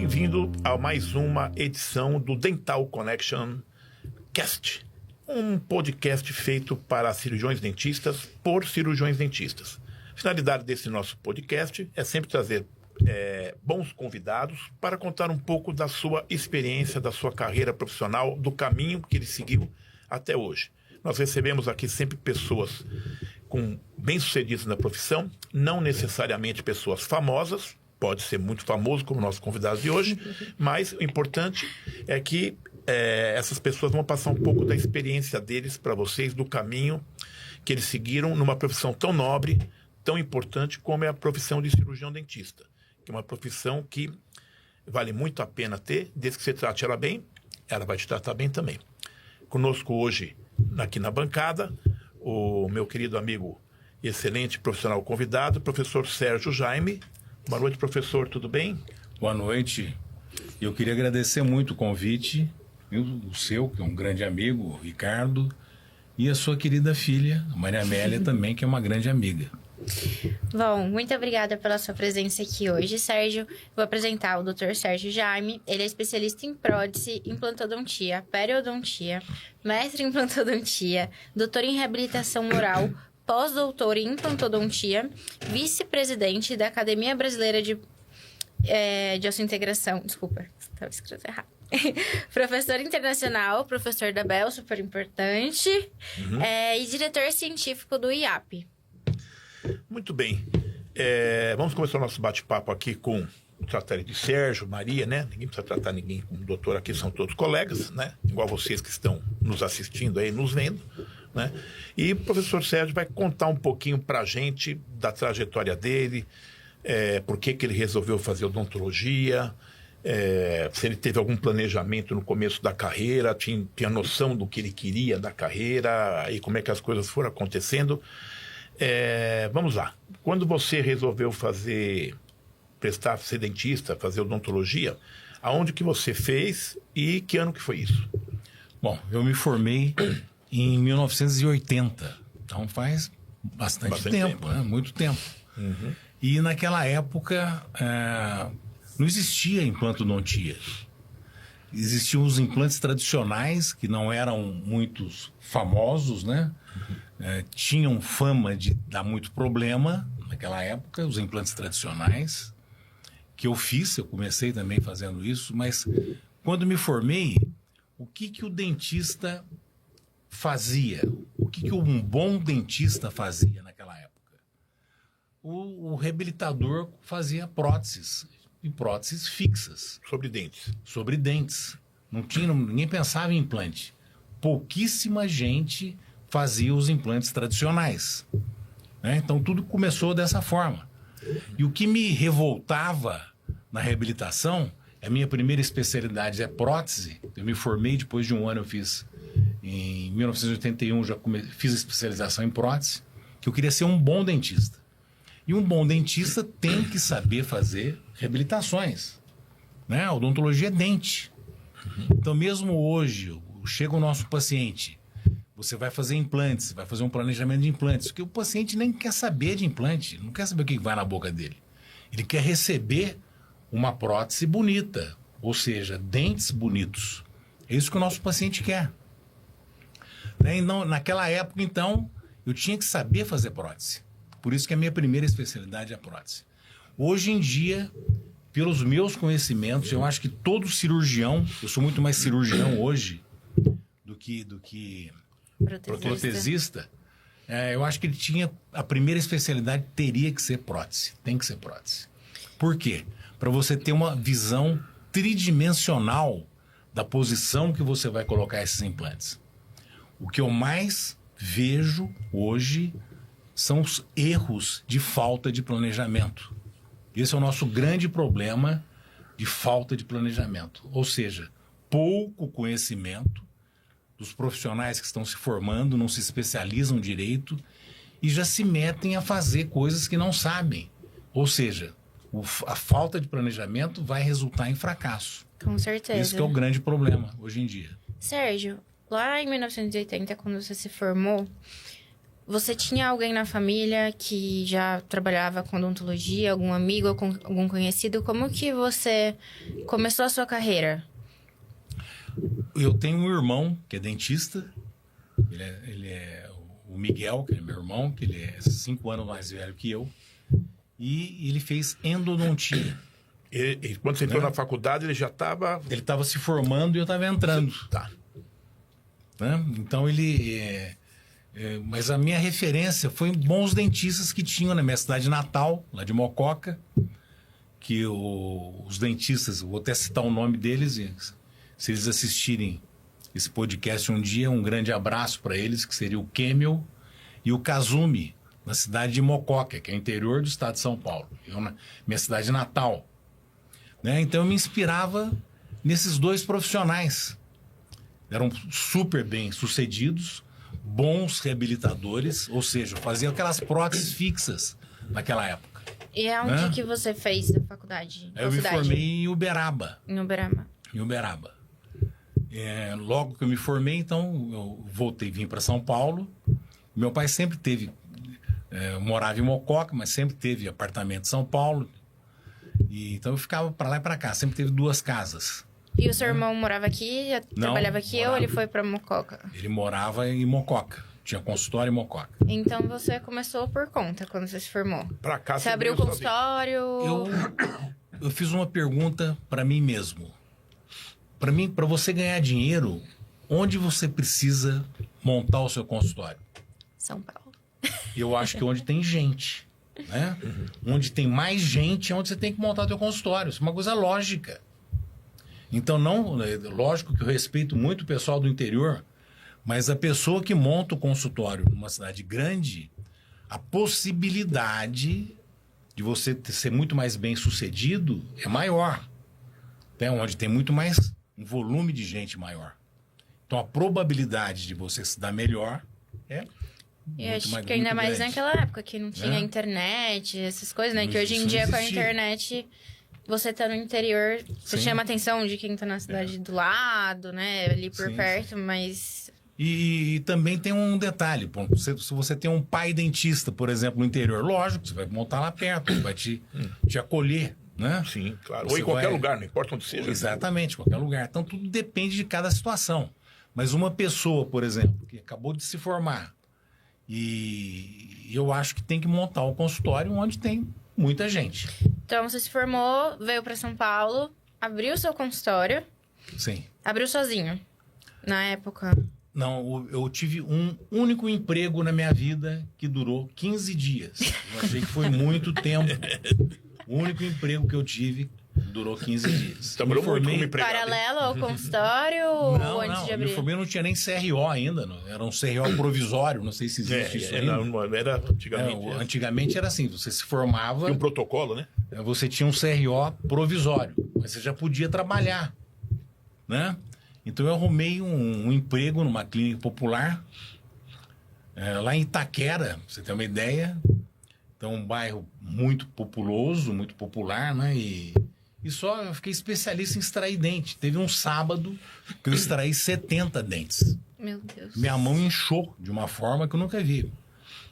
bem-vindo a mais uma edição do Dental Connection Cast, um podcast feito para cirurgiões dentistas por cirurgiões dentistas. A finalidade desse nosso podcast é sempre trazer bons convidados para contar um pouco da sua experiência, da sua carreira profissional, do caminho que ele seguiu até hoje. Nós recebemos aqui sempre pessoas bem-sucedidas na profissão, não necessariamente pessoas famosas, pode ser muito famoso como nosso convidado de hoje, mas o importante é que essas pessoas vão passar um pouco da experiência deles para vocês, do caminho que eles seguiram numa profissão tão nobre, tão importante como é a profissão de cirurgião dentista, que é uma profissão que vale muito a pena ter, desde que você trate ela bem, ela vai te tratar bem também. Conosco hoje, aqui na bancada, o meu querido amigo e excelente profissional convidado, professor Sérgio Jaime. Boa noite, professor, tudo bem? Boa noite. Eu queria agradecer muito o convite, o seu, que é um grande amigo, o Ricardo, e a sua querida filha, a Maria Amélia, também, que é uma grande amiga. Bom, muito obrigada pela sua presença aqui hoje, Sérgio. Vou apresentar o Dr. Sérgio Jaime. Ele é especialista em prótese, implantodontia, periodontia, mestre em implantodontia, doutor em reabilitação oral, pós-doutor em implantodontia, vice-presidente da Academia Brasileira de Osseointegração. Desculpa, estava escrito errado. Professor internacional, professor da Bell, super importante, e diretor científico do IAP. Muito bem. Vamos começar o nosso bate-papo aqui com o tratar de Sérgio, Maria, né? Ninguém precisa tratar ninguém como doutor aqui, são todos colegas, né? Igual vocês que estão nos assistindo aí, nos vendo, né? E o professor Sérgio vai contar um pouquinho pra gente da trajetória dele, por que ele resolveu fazer odontologia, se ele teve algum planejamento no começo da carreira, tinha noção do que ele queria da carreira, e como é que as coisas foram acontecendo. Vamos lá. Quando você resolveu ser dentista, fazer odontologia, aonde que você fez e que ano que foi isso? Bom, eu me formei em 1980, então faz bastante tempo, né? Muito tempo. Uhum. E naquela época não existia implantodontia. Existiam os implantes tradicionais, que não eram muito famosos, né? Tinham fama de dar muito problema naquela época, os implantes tradicionais, que eu comecei também fazendo isso, mas quando me formei, o que o dentista fazia? O que um bom dentista fazia naquela época? O reabilitador fazia próteses, e próteses fixas. Sobre dentes. Sobre dentes. Ninguém pensava em implante. Pouquíssima gente fazia os implantes tradicionais, né? Então tudo começou dessa forma. E o que me revoltava na reabilitação, a minha primeira especialidade é prótese. Eu me formei, depois de um ano eu fiz, em 1981 fiz a especialização em prótese, que eu queria ser um bom dentista. E um bom dentista tem que saber fazer reabilitações, né? A odontologia é dente. Então mesmo hoje, chega o nosso paciente, você vai fazer implantes, vai fazer um planejamento de implantes, porque o paciente nem quer saber de implante, não quer saber o que vai na boca dele. Ele quer receber uma prótese bonita, ou seja, dentes bonitos. É isso que o nosso paciente quer. Né? Então, naquela época, então, eu tinha que saber fazer prótese. Por isso que a minha primeira especialidade é a prótese. Hoje em dia, pelos meus conhecimentos, eu acho que todo cirurgião, eu sou muito mais cirurgião hoje do que protesista, eu acho que ele tinha, a primeira especialidade teria que ser prótese, tem que ser prótese. Por quê? Para você ter uma visão tridimensional da posição que você vai colocar esses implantes. O que eu mais vejo hoje são os erros de falta de planejamento. Esse é o nosso grande problema de falta de planejamento, ou seja, pouco conhecimento dos profissionais que estão se formando, não se especializam direito e já se metem a fazer coisas que não sabem. Ou seja, a falta de planejamento vai resultar em fracasso. Com certeza. Isso que é o grande problema hoje em dia. Sérgio, lá em 1980, quando você se formou, você tinha alguém na família que já trabalhava com odontologia, algum amigo, algum conhecido? Como que você começou a sua carreira? Eu tenho um irmão que é dentista. Ele é o Miguel, que é meu irmão, que ele é 5 anos mais velho que eu. E ele fez endodontia. E quando você entrou na faculdade, ele já estava... Ele estava se formando e eu estava entrando. Tá. Né? Então mas a minha referência foi bons dentistas que tinham na minha cidade natal, lá de Mococa, que os dentistas, vou até citar o nome deles, se eles assistirem esse podcast um dia, um grande abraço para eles, que seria o Kemel e o Kazumi, na cidade de Mococa, que é o interior do estado de São Paulo, minha cidade natal. Né? Então eu me inspirava nesses 2 profissionais. Eram super bem sucedidos, bons reabilitadores, ou seja, faziam aquelas próteses fixas naquela época. E aonde que você fez a faculdade? Eu me formei em Uberaba. Em Uberaba. Em Uberaba. Logo que eu me formei, então, eu vim para São Paulo. Meu pai sempre morava em Mococa, mas sempre teve apartamento em São Paulo. Então eu ficava para lá e para cá, sempre teve 2 casas. E o seu irmão morava aqui, trabalhava aqui ou ele foi para Mococa? Ele morava em Mococa, tinha consultório em Mococa. Então você começou por conta quando você se formou? Para cá você abriu o consultório? Eu fiz uma pergunta para mim mesmo. Para você ganhar dinheiro, onde você precisa montar o seu consultório? São Paulo. Eu acho que onde tem gente, né? Onde tem mais gente é onde você tem que montar o seu consultório. Isso é uma coisa lógica. Então, lógico que eu respeito muito o pessoal do interior, mas a pessoa que monta o consultório numa cidade grande, a possibilidade de você ser muito mais bem sucedido é maior. Né? Onde tem muito mais, um volume de gente maior. Então, a probabilidade de você se dar melhor é E acho que ainda mais grande. naquela época que não tinha internet, essas coisas, né? Que hoje em dia, com a internet, você tá no interior, você chama a atenção de quem tá na cidade do lado, né? Ali por perto, mas... E também tem um detalhe, se você tem um pai dentista, por exemplo, no interior, lógico, você vai montar lá perto, ele vai te acolher, né? Sim, claro. Você Ou em qualquer lugar, não importa onde seja. Exatamente, qualquer lugar. Então, tudo depende de cada situação. Mas uma pessoa, por exemplo, que acabou de se formar, e eu acho que tem que montar um consultório onde tem muita gente. Então, você se formou, veio para São Paulo, abriu o seu consultório. Sim. Abriu sozinho, na época. Não, eu tive um único emprego na minha vida que durou 15 dias. Eu achei que foi muito tempo. O único emprego que eu tive durou 15 dias. Trabalhou muito como empregado. Paralelo ao consultório ou antes de abrir? Me formei, não tinha nem CRO ainda. Não. Era um CRO provisório, não sei se existe isso ainda. Era antigamente. Antigamente era assim, você se formava... Tinha um protocolo, né? Você tinha um CRO provisório, mas você já podia trabalhar, né? Então eu arrumei um emprego numa clínica popular, lá em Itaquera, pra você ter uma ideia. Então um bairro muito populoso, muito popular, né? E só eu fiquei especialista em extrair dente. Teve um sábado que eu extraí 70 dentes. Meu Deus. Minha mão inchou de uma forma que eu nunca vi.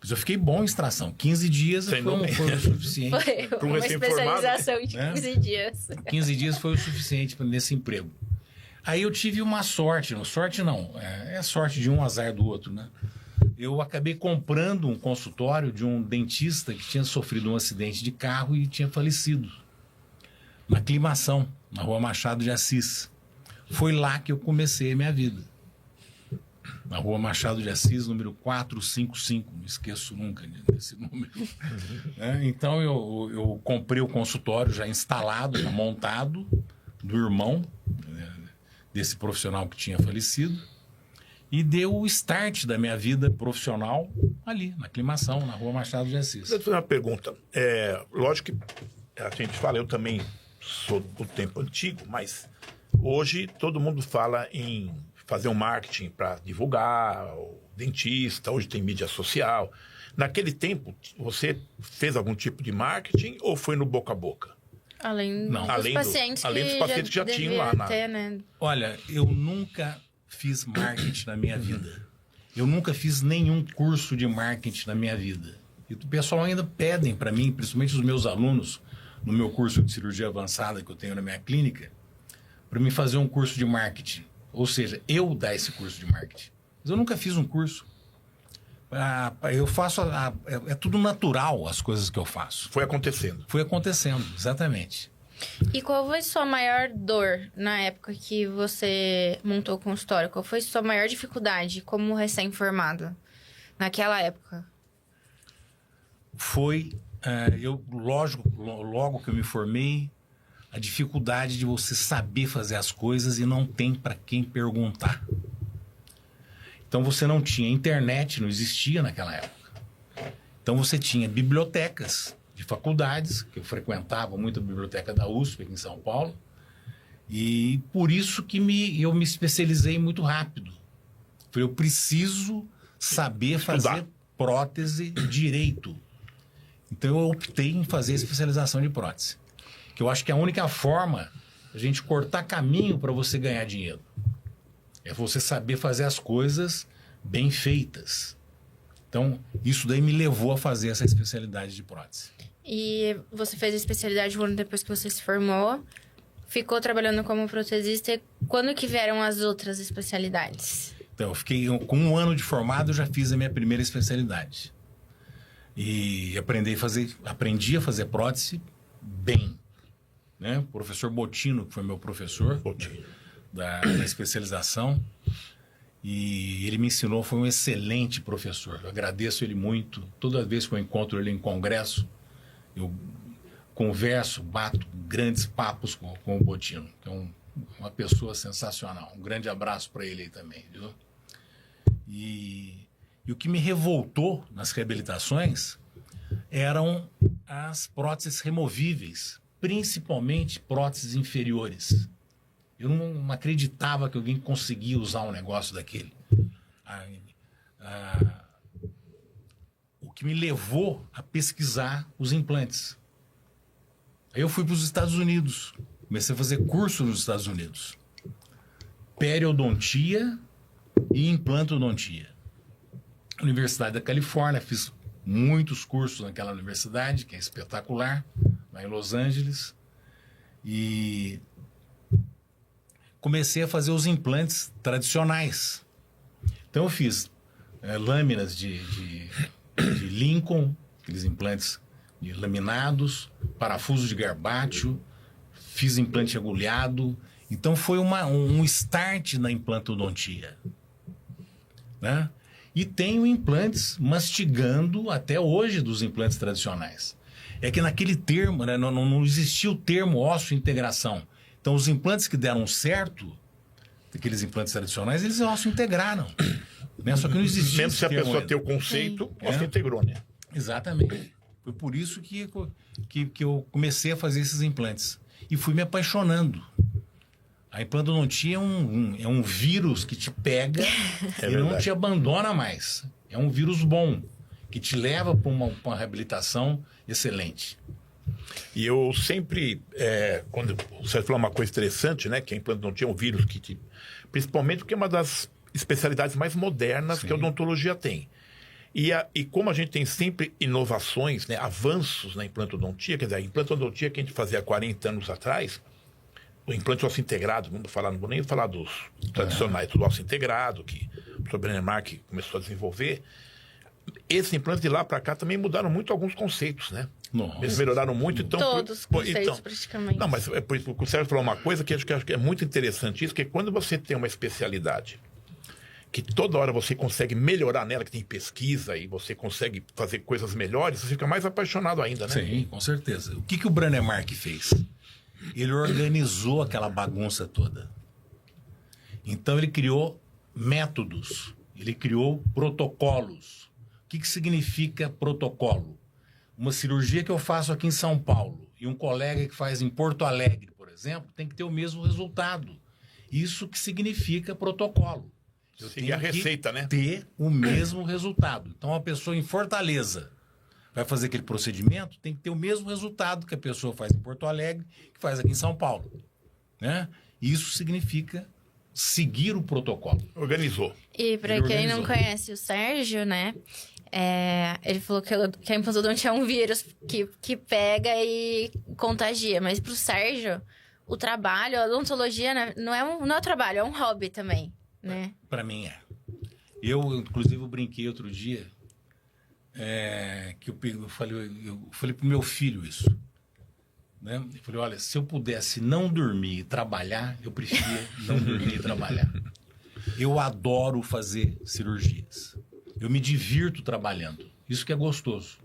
Mas eu fiquei bom em extração. 15 dias foi o suficiente. Foi uma especialização de 15 dias. 15 dias foi o suficiente nesse emprego. Aí eu tive uma sorte. Sorte não, é sorte de um, azar do outro, né? Eu acabei comprando um consultório de um dentista que tinha sofrido um acidente de carro e tinha falecido. Na Aclimação, na Rua Machado de Assis. Foi lá que eu comecei a minha vida. Na Rua Machado de Assis, número 455. Não esqueço nunca desse número. Então eu comprei o consultório já instalado, já montado, do irmão desse profissional que tinha falecido. E deu o start da minha vida profissional ali, na Aclimação, na Rua Machado de Assis. Deixa eu fazer uma pergunta. Lógico que a gente fala, eu também sou do tempo antigo, mas hoje todo mundo fala em fazer um marketing para divulgar, o dentista, hoje tem mídia social. Naquele tempo, você fez algum tipo de marketing ou foi no boca a boca? Além dos pacientes que já tinham lá. Ter, né? Olha, eu nunca fiz marketing na minha vida. Eu nunca fiz nenhum curso de marketing na minha vida. E o pessoal ainda pedem para mim, principalmente os meus alunos, no meu curso de cirurgia avançada que eu tenho na minha clínica, para mim fazer um curso de marketing. Ou seja, eu dar esse curso de marketing. Mas eu nunca fiz um curso. Eu faço... é tudo natural as coisas que eu faço. Foi acontecendo. Foi acontecendo, exatamente. E qual foi sua maior dor na época que você montou o consultório? Qual foi sua maior dificuldade como recém-formado naquela época? Foi, lógico, logo que eu me formei, a dificuldade de você saber fazer as coisas e não tem para quem perguntar. Então você não tinha internet, não existia naquela época. Então você tinha bibliotecas de faculdades, que eu frequentava muito a biblioteca da USP aqui em São Paulo, e por isso que eu me especializei muito rápido. Eu preciso saber fazer prótese direito. Então eu optei em fazer especialização de prótese, que eu acho que é a única forma de a gente cortar caminho para você ganhar dinheiro. É você saber fazer as coisas bem feitas. Então, isso daí me levou a fazer essa especialidade de prótese. E você fez a especialidade um ano depois que você se formou, ficou trabalhando como protesista. Quando que vieram as outras especialidades? Então, eu fiquei com 1 ano de formado, eu já fiz a minha primeira especialidade. E aprendi a fazer prótese bem. Né? O professor Botino, que foi meu professor da especialização, e ele me ensinou, foi um excelente professor. Eu agradeço ele muito. Toda vez que eu encontro ele em congresso, eu converso, bato grandes papos com o Botino, que é uma pessoa sensacional. Um grande abraço para ele aí também, viu? E o que me revoltou nas reabilitações eram as próteses removíveis, principalmente próteses inferiores. Eu não acreditava que alguém conseguia usar um negócio daquele. O que me levou a pesquisar os implantes. Aí eu fui para os Estados Unidos. Comecei a fazer curso nos Estados Unidos. Periodontia e implantodontia. Universidade da Califórnia, fiz muitos cursos naquela universidade, que é espetacular, lá em Los Angeles. E comecei a fazer os implantes tradicionais. Então eu fiz lâminas de Lincoln, aqueles implantes laminados, parafuso de garbátio, fiz implante agulhado. Então foi um start na implantodontia. Né? E tenho implantes mastigando até hoje dos implantes tradicionais. É que naquele termo, né, não existia o termo osso-integração. Então, os implantes que deram certo, aqueles implantes tradicionais, eles osso-integraram. Né? Só que não existia. Mesmo se a pessoa ter o conceito, osso-integrou, né? Exatamente. Foi por isso que eu comecei a fazer esses implantes. E fui me apaixonando. A implantodontia é um vírus que te pega e não te abandona mais. É um vírus bom, que te leva para uma reabilitação excelente. E eu sempre, quando você falou uma coisa interessante, né, que a implantodontia é um vírus que principalmente porque é uma das especialidades mais modernas que a odontologia tem. E como a gente tem sempre inovações, né, avanços na implantodontia, quer dizer, a implantodontia que a gente fazia há 40 anos atrás, o implante osso integrado, não vou nem falar dos tradicionais, do osso integrado, que o professor Brennemark começou a desenvolver. Esses implantes de lá para cá também mudaram muito alguns conceitos, né? Nossa. Eles melhoraram muito. Então, todos os conceitos, praticamente. Não, mas o Sérgio falou uma coisa que acho que é muito interessante isso, que é quando você tem uma especialidade que toda hora você consegue melhorar nela, que tem pesquisa e você consegue fazer coisas melhores, você fica mais apaixonado ainda, né? Sim, com certeza. O que o Brennemark fez? Ele organizou aquela bagunça toda. Então ele criou métodos, ele criou protocolos. O que significa protocolo? Uma cirurgia que eu faço aqui em São Paulo e um colega que faz em Porto Alegre, por exemplo, tem que ter o mesmo resultado. Isso que significa protocolo. Eu seguir a receita, né? Ter o mesmo resultado. Então, uma pessoa em Fortaleza vai fazer aquele procedimento, tem que ter o mesmo resultado que a pessoa faz em Porto Alegre, que faz aqui em São Paulo. Né? Isso significa seguir o protocolo. Organizou. E para Ele quem não organizou. conhece o Sérgio, né? Ele falou que a implantodontia é um vírus que pega e contagia. Mas pro Sérgio, o trabalho, a odontologia, né, não é um trabalho, é um hobby também, né? Para mim é. Eu, inclusive, eu brinquei outro dia que eu falei pro meu filho isso. Né? Eu falei, olha, se eu pudesse não dormir e trabalhar, eu preferia não dormir e trabalhar. Eu adoro fazer cirurgias. Eu me divirto trabalhando. Isso que é gostoso.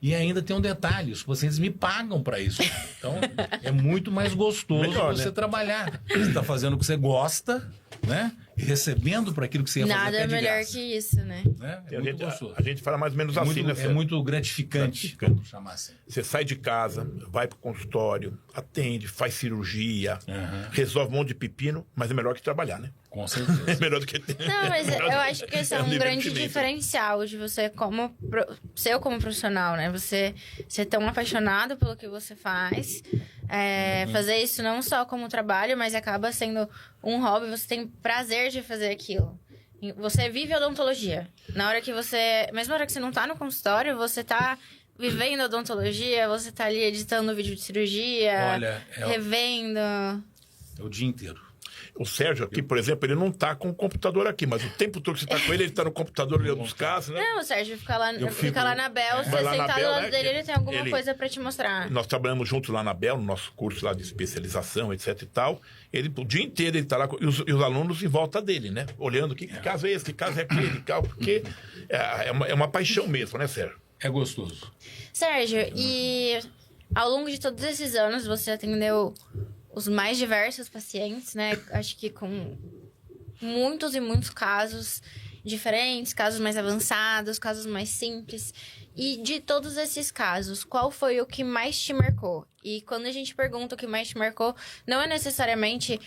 E ainda tem um detalhe, os pacientes me pagam para isso. Então, é muito mais gostoso Melhor, você né? trabalhar. Você está fazendo o que você gosta, né? E recebendo para aquilo que você ia fazer Nada até é de melhor graça, que isso, né? né? E É muito gostoso. a gente fala mais ou menos assim, né, É Sérgio? muito gratificante, Gratificante. vamos chamar assim. Você sai de casa, vai pro consultório, atende, faz cirurgia, Uhum. resolve um monte de pepino, mas é melhor que trabalhar, né? Com É certeza. melhor do que... Não, mas eu acho que esse é um um grande divertimento. diferencial de você como profissional, né? Você ser tão apaixonado pelo que você faz, fazer isso não só como trabalho, mas acaba sendo um hobby, você tem prazer de fazer aquilo. Você vive a odontologia. Mesmo na hora que você não tá no consultório, você tá vivendo a odontologia, você tá ali editando vídeo de cirurgia, Olha, revendo. É o dia inteiro. O Sérgio aqui, por exemplo, ele não tá com o computador aqui, mas o tempo todo que você tá com ele tá no computador olhando os casos, né? Não, o Sérgio fica lá na Bel, você Vai lá na sentado Bel, ao lado né, dele, que ele tem alguma ele- coisa pra te mostrar. Nós trabalhamos juntos lá na Bel, no nosso curso lá de especialização, etc e tal. Ele, o dia inteiro ele tá lá, e os alunos em volta dele, né? Olhando que caso é esse, que caso é aquele, que caso, porque é uma paixão mesmo, né, Sérgio? É gostoso. Sérgio, e ao longo de todos esses anos, você atendeu os mais diversos pacientes, né? Acho que com muitos e muitos casos diferentes, casos mais avançados, casos mais simples. E de todos esses casos, qual foi o que mais te marcou? E quando a gente pergunta o que mais te marcou, não é necessariamente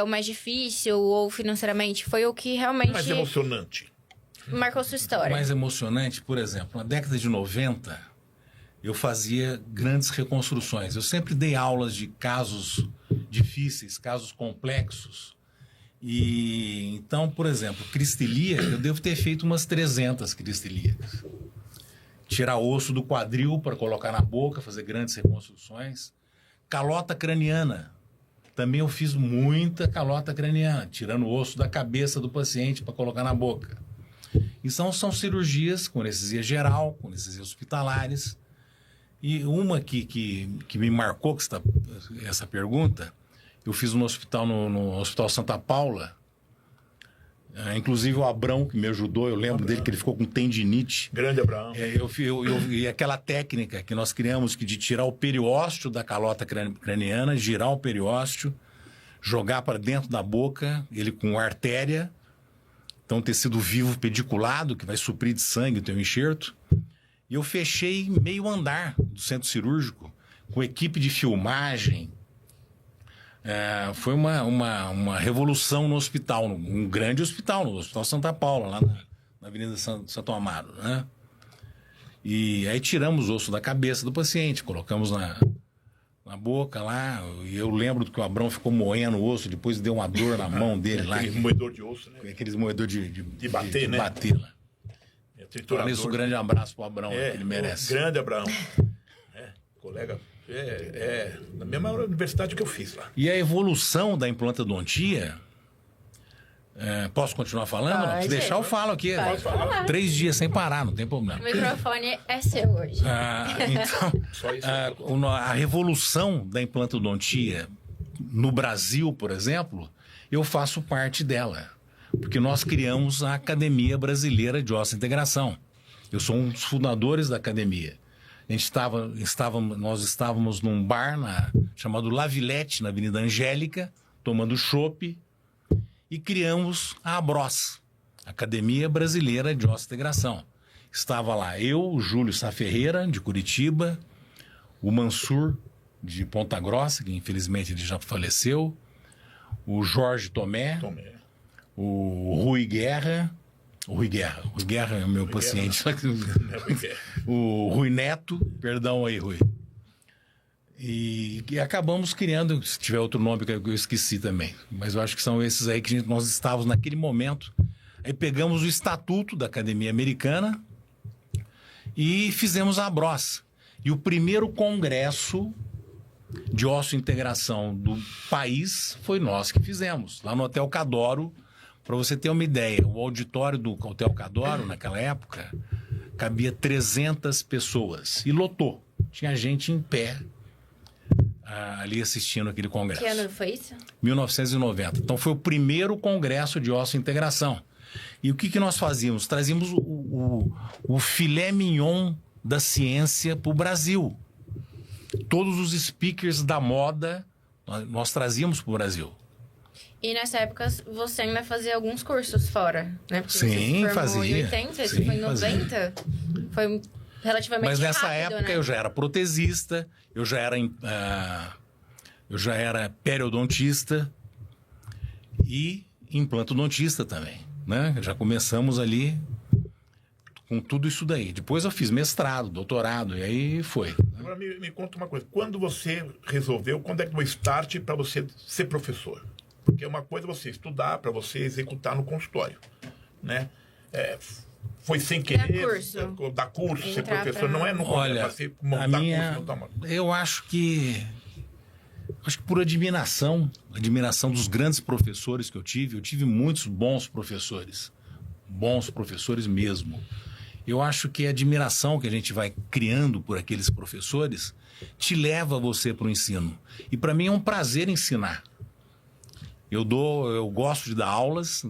o mais difícil ou financeiramente, foi o que realmente Mais emocionante. marcou sua história. Mais emocionante, por exemplo, na década de 90, eu fazia grandes reconstruções. Eu sempre dei aulas de casos difíceis, casos complexos. E então, por exemplo, cristelia, eu devo ter feito umas 300 cristelias. Tirar osso do quadril para colocar na boca, fazer grandes reconstruções. Calota craniana. Também eu fiz muita calota craniana, tirando o osso da cabeça do paciente para colocar na boca. Então, são cirurgias com anestesia geral, com anestesia hospitalares. E uma que me marcou essa pergunta, eu fiz no hospital, no Hospital Santa Paula. Inclusive o Abrão, que me ajudou, eu lembro dele que ele ficou com tendinite. Grande Abraão. E aquela técnica que nós criamos de tirar o periósteo da calota craniana, girar o periósteo, jogar para dentro da boca, ele com artéria, então tecido vivo pediculado, que vai suprir de sangue o teu enxerto. E eu fechei meio andar do centro cirúrgico, com equipe de filmagem. Foi uma revolução no hospital, um grande hospital, no Hospital Santa Paula, lá na Avenida Santo Amaro, né? E aí tiramos o osso da cabeça do paciente, colocamos na boca lá, e eu lembro que o Abrão ficou moendo o osso, depois deu uma dor na mão dele lá. Aquele moedor de osso, né? Aqueles moedores de bater, né? bater lá. É Por triturador. isso, um grande abraço pro Abrão, que ele merece. Grande Abraão. Colega. Na mesma universidade que eu fiz lá. E a evolução da implantodontia... posso continuar falando? Pode. Se deixar, eu falo aqui. Pode falar. 3 dias sem parar, não tem problema. O microfone é seu hoje. Então, Só isso. a revolução da implantodontia no Brasil, por exemplo, eu faço parte dela. Porque nós criamos a Academia Brasileira de Ossa-Integração. Eu sou um dos fundadores da academia. Nós estávamos num bar chamado La Villette, na Avenida Angélica, tomando chopp, e criamos a ABROS, Academia Brasileira de Ossa-Integração. Estava lá eu, o Júlio Sá Ferreira, de Curitiba, o Mansur, de Ponta Grossa, que infelizmente ele já faleceu, o Jorge Tomé, o Rui Guerra. O Rui Guerra é o meu paciente. O Rui Neto, perdão aí, Rui. E acabamos criando, se tiver outro nome que eu esqueci também, mas eu acho que são esses aí que nós estávamos naquele momento. Aí pegamos o estatuto da Academia Americana e fizemos a ABROS. E o primeiro congresso de osso-integração do país foi nós que fizemos, lá no Hotel Cadoro. Para você ter uma ideia, o auditório do Hotel Cadoro, naquela época, cabia 300 pessoas e lotou. Tinha gente em pé ali assistindo aquele congresso. Que ano foi isso? 1990. Então foi o primeiro congresso de osso-integração. E o que nós fazíamos? Trazíamos o filé mignon da ciência para o Brasil. Todos os speakers da moda nós trazíamos para o Brasil. E nessa época você ainda fazia alguns cursos fora, né? Porque Sim, você se formou fazia. em 80, isso Sim, foi em 90. Foi relativamente Mas nessa rápido, época né? eu já era protesista, eu já era periodontista e implantodontista também, né? Já começamos ali com tudo isso daí. Depois eu fiz mestrado, doutorado, e aí foi. Agora me conta uma coisa. Quando você resolveu, quando é que foi o start para você ser professor? Porque uma coisa é você estudar, para você executar no consultório, né? Foi sem querer dar curso, ser professor, não é no Olha, você montar curso. Eu acho que por admiração dos grandes professores que eu tive muitos bons professores mesmo. Eu acho que a admiração que a gente vai criando por aqueles professores te leva você para o ensino. E para mim é um prazer ensinar. Eu gosto de dar aulas,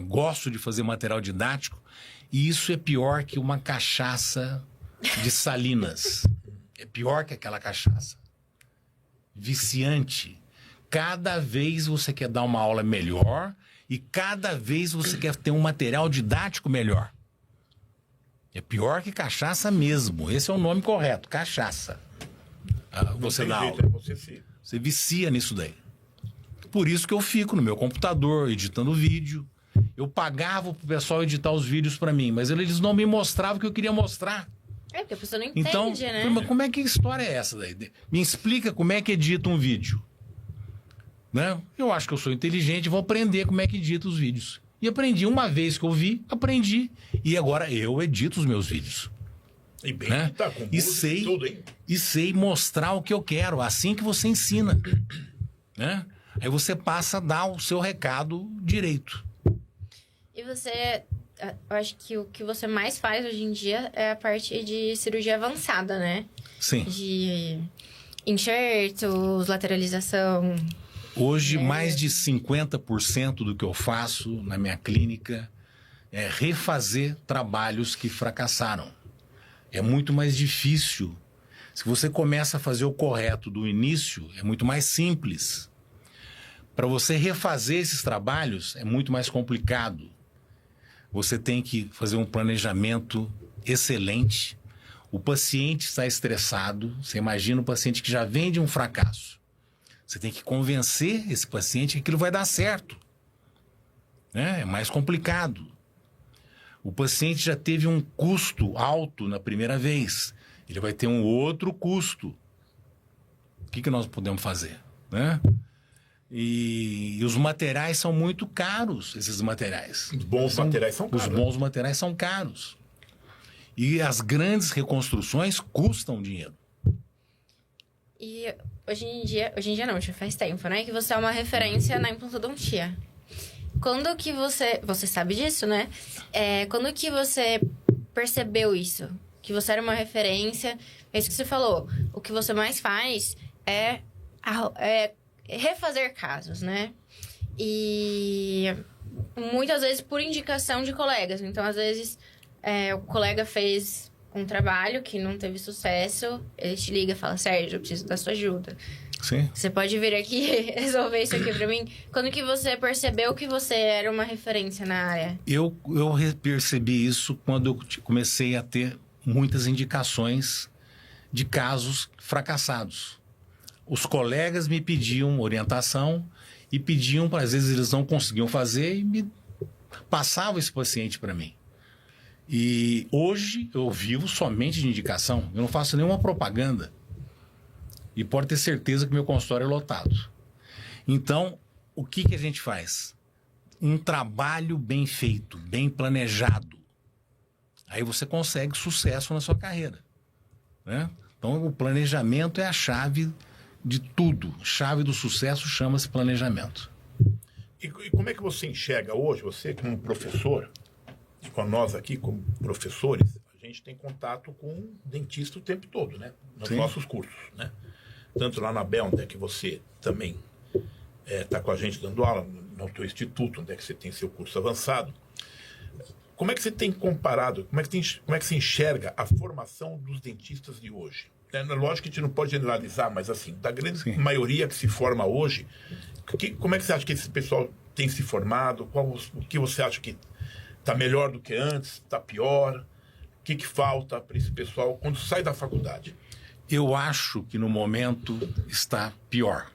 gosto de fazer material didático, e isso é pior que uma cachaça de Salinas. É pior que aquela cachaça. Viciante. Cada vez você quer dar uma aula melhor e cada vez você quer ter um material didático melhor. É pior que cachaça mesmo. Esse é o nome correto, cachaça. Você dá aula. Você vicia nisso daí. Por isso que eu fico no meu computador editando vídeo. Eu pagava pro pessoal editar os vídeos para mim, mas eles não me mostravam o que eu queria mostrar. Porque a pessoa não entende, então, né? Como é que história é essa daí? Me explica como é que edita um vídeo. Né? Eu acho que eu sou inteligente e vou aprender como é que edita os vídeos. E aprendi uma vez que eu vi, aprendi. E agora eu edito os meus vídeos. E bem, né? Tá com música, tudo, hein? E sei mostrar o que eu quero, assim que você ensina. Né? Aí você passa a dar o seu recado direito. E você, eu acho que o que você mais faz hoje em dia é a parte de cirurgia avançada, né? Sim. De enxertos, lateralização. Hoje, mais de 50% do que eu faço na minha clínica é refazer trabalhos que fracassaram. É muito mais difícil. Se você começa a fazer o correto do início, é muito mais simples. Para você refazer esses trabalhos, é muito mais complicado. Você tem que fazer um planejamento excelente. O paciente está estressado. Você imagina um paciente que já vem de um fracasso. Você tem que convencer esse paciente que aquilo vai dar certo. Né? É mais complicado. O paciente já teve um custo alto na primeira vez. Ele vai ter um outro custo. O que nós podemos fazer? Né? E os materiais são muito caros, esses materiais. Os bons materiais são caros. Os bons materiais são caros. E as grandes reconstruções custam dinheiro. E hoje em dia não, já faz tempo, né? Que você é uma referência na implantodontia. Quando que você sabe disso, né? Quando que você percebeu isso? Que você era uma referência, é isso que você falou. O que você mais faz é refazer casos, né? E muitas vezes por indicação de colegas. Então, às vezes, o colega fez um trabalho que não teve sucesso, ele te liga e fala, Sérgio, eu preciso da sua ajuda. Sim. Você pode vir aqui resolver isso aqui pra mim? Quando que você percebeu que você era uma referência na área? Eu percebi isso quando eu comecei a ter muitas indicações de casos fracassados. Os colegas me pediam orientação e pediam, às vezes eles não conseguiam fazer e me passavam esse paciente para mim. E hoje eu vivo somente de indicação, eu não faço nenhuma propaganda. E pode ter certeza que meu consultório é lotado. Então, o que a gente faz? Um trabalho bem feito, bem planejado. Aí você consegue sucesso na sua carreira, né? Então, o planejamento é a chave de tudo. A chave do sucesso chama-se planejamento. E como é que você enxerga hoje, você como professor, e com nós aqui como professores, a gente tem contato com dentista o tempo todo, né? Nos nossos cursos, né? Tanto lá na Bel, onde é que você também está com a gente dando aula, no teu instituto, onde é que você tem seu curso avançado. Como é que você tem comparado, como é que você enxerga a formação dos dentistas de hoje? Lógico que a gente não pode generalizar, mas assim, da grande maioria que se forma hoje, como é que você acha que esse pessoal tem se formado? O que você acha que está melhor do que antes? Está pior? O que falta para esse pessoal quando sai da faculdade? Eu acho que no momento está pior.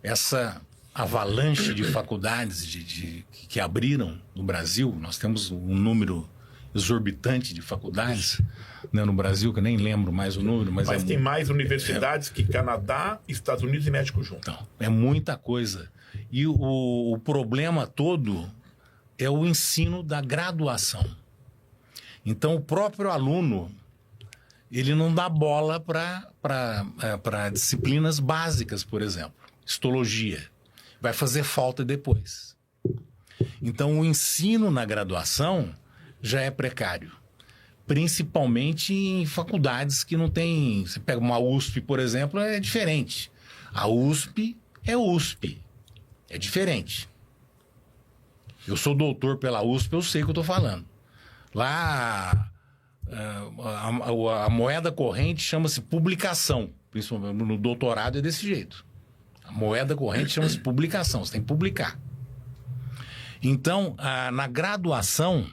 Essa avalanche de faculdades que abriram no Brasil, nós temos um número exorbitante de faculdades, né, no Brasil, que eu nem lembro mais o número. Mas tem mais universidades que Canadá, Estados Unidos e México juntos. Então, é muita coisa. E o problema todo é o ensino da graduação. Então, o próprio aluno, ele não dá bola para disciplinas básicas, por exemplo. Histologia. Vai fazer falta depois. Então, o ensino na graduação já é precário. Principalmente em faculdades que não tem... Você pega uma USP, por exemplo, é diferente. A USP é USP. É diferente. Eu sou doutor pela USP, eu sei o que eu estou falando. Lá, a moeda corrente chama-se publicação. Principalmente no doutorado é desse jeito. A moeda corrente chama-se publicação. Você tem que publicar. Então, na graduação,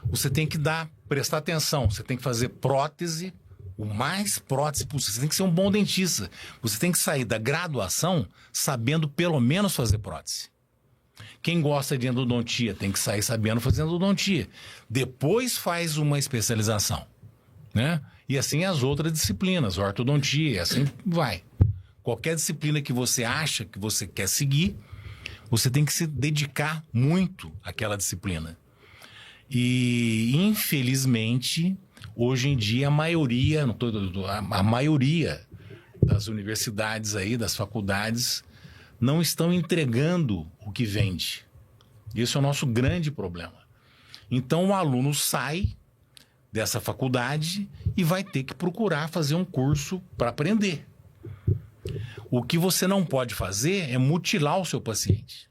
você tem que prestar atenção. Você tem que fazer prótese, o mais prótese possível. Você tem que ser um bom dentista. Você tem que sair da graduação sabendo pelo menos fazer prótese. Quem gosta de endodontia tem que sair sabendo fazer endodontia. Depois faz uma especialização, né? E assim as outras disciplinas, ortodontia, assim vai. Qualquer disciplina que você acha que você quer seguir, você tem que se dedicar muito àquela disciplina. E, infelizmente, hoje em dia, a maioria das universidades aí, das faculdades, não estão entregando o que vende. Esse é o nosso grande problema. Então, o aluno sai dessa faculdade e vai ter que procurar fazer um curso para aprender. O que você não pode fazer é mutilar o seu paciente.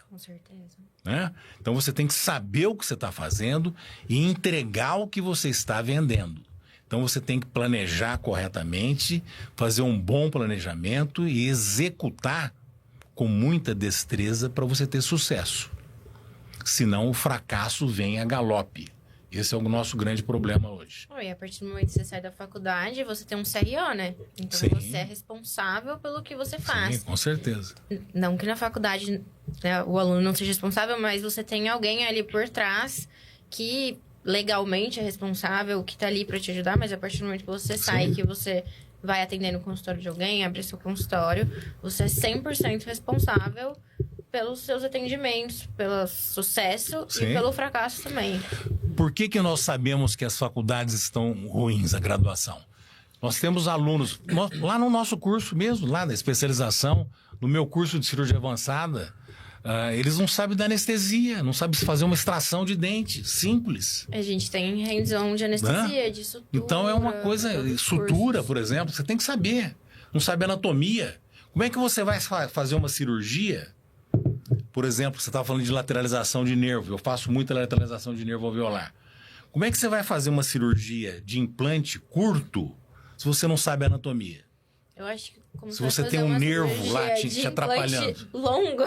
Com certeza. Né? Então você tem que saber o que você está fazendo e entregar o que você está vendendo. Então você tem que planejar corretamente, fazer um bom planejamento e executar com muita destreza para você ter sucesso. Senão o fracasso vem a galope. Esse é o nosso grande problema hoje. E a partir do momento que você sai da faculdade, você tem um CRO, né? Então Sim. você é responsável pelo que você faz. Sim, com certeza. Não que na faculdade, né, o aluno não seja responsável, mas você tem alguém ali por trás que legalmente é responsável, que tá ali para te ajudar, mas a partir do momento que você sai, que você vai atender no consultório de alguém, abre seu consultório, você é 100% responsável pelos seus atendimentos, pelo sucesso e pelo fracasso também. Por que nós sabemos que as faculdades estão ruins, a graduação? Nós temos alunos, lá no nosso curso mesmo, lá da especialização, no meu curso de cirurgia avançada, eles não sabem da anestesia, não sabem fazer uma extração de dente, simples. A gente tem hands-on de anestesia, de sutura. Então é uma coisa, sutura, por exemplo, você tem que saber. Não sabe anatomia. Como é que você vai fazer uma cirurgia? Por exemplo, você estava falando de lateralização de nervo. Eu faço muita lateralização de nervo alveolar. Como é que você vai fazer uma cirurgia de implante curto se você não sabe anatomia? Eu acho que como se você tem um nervo lá te atrapalhando. Longo.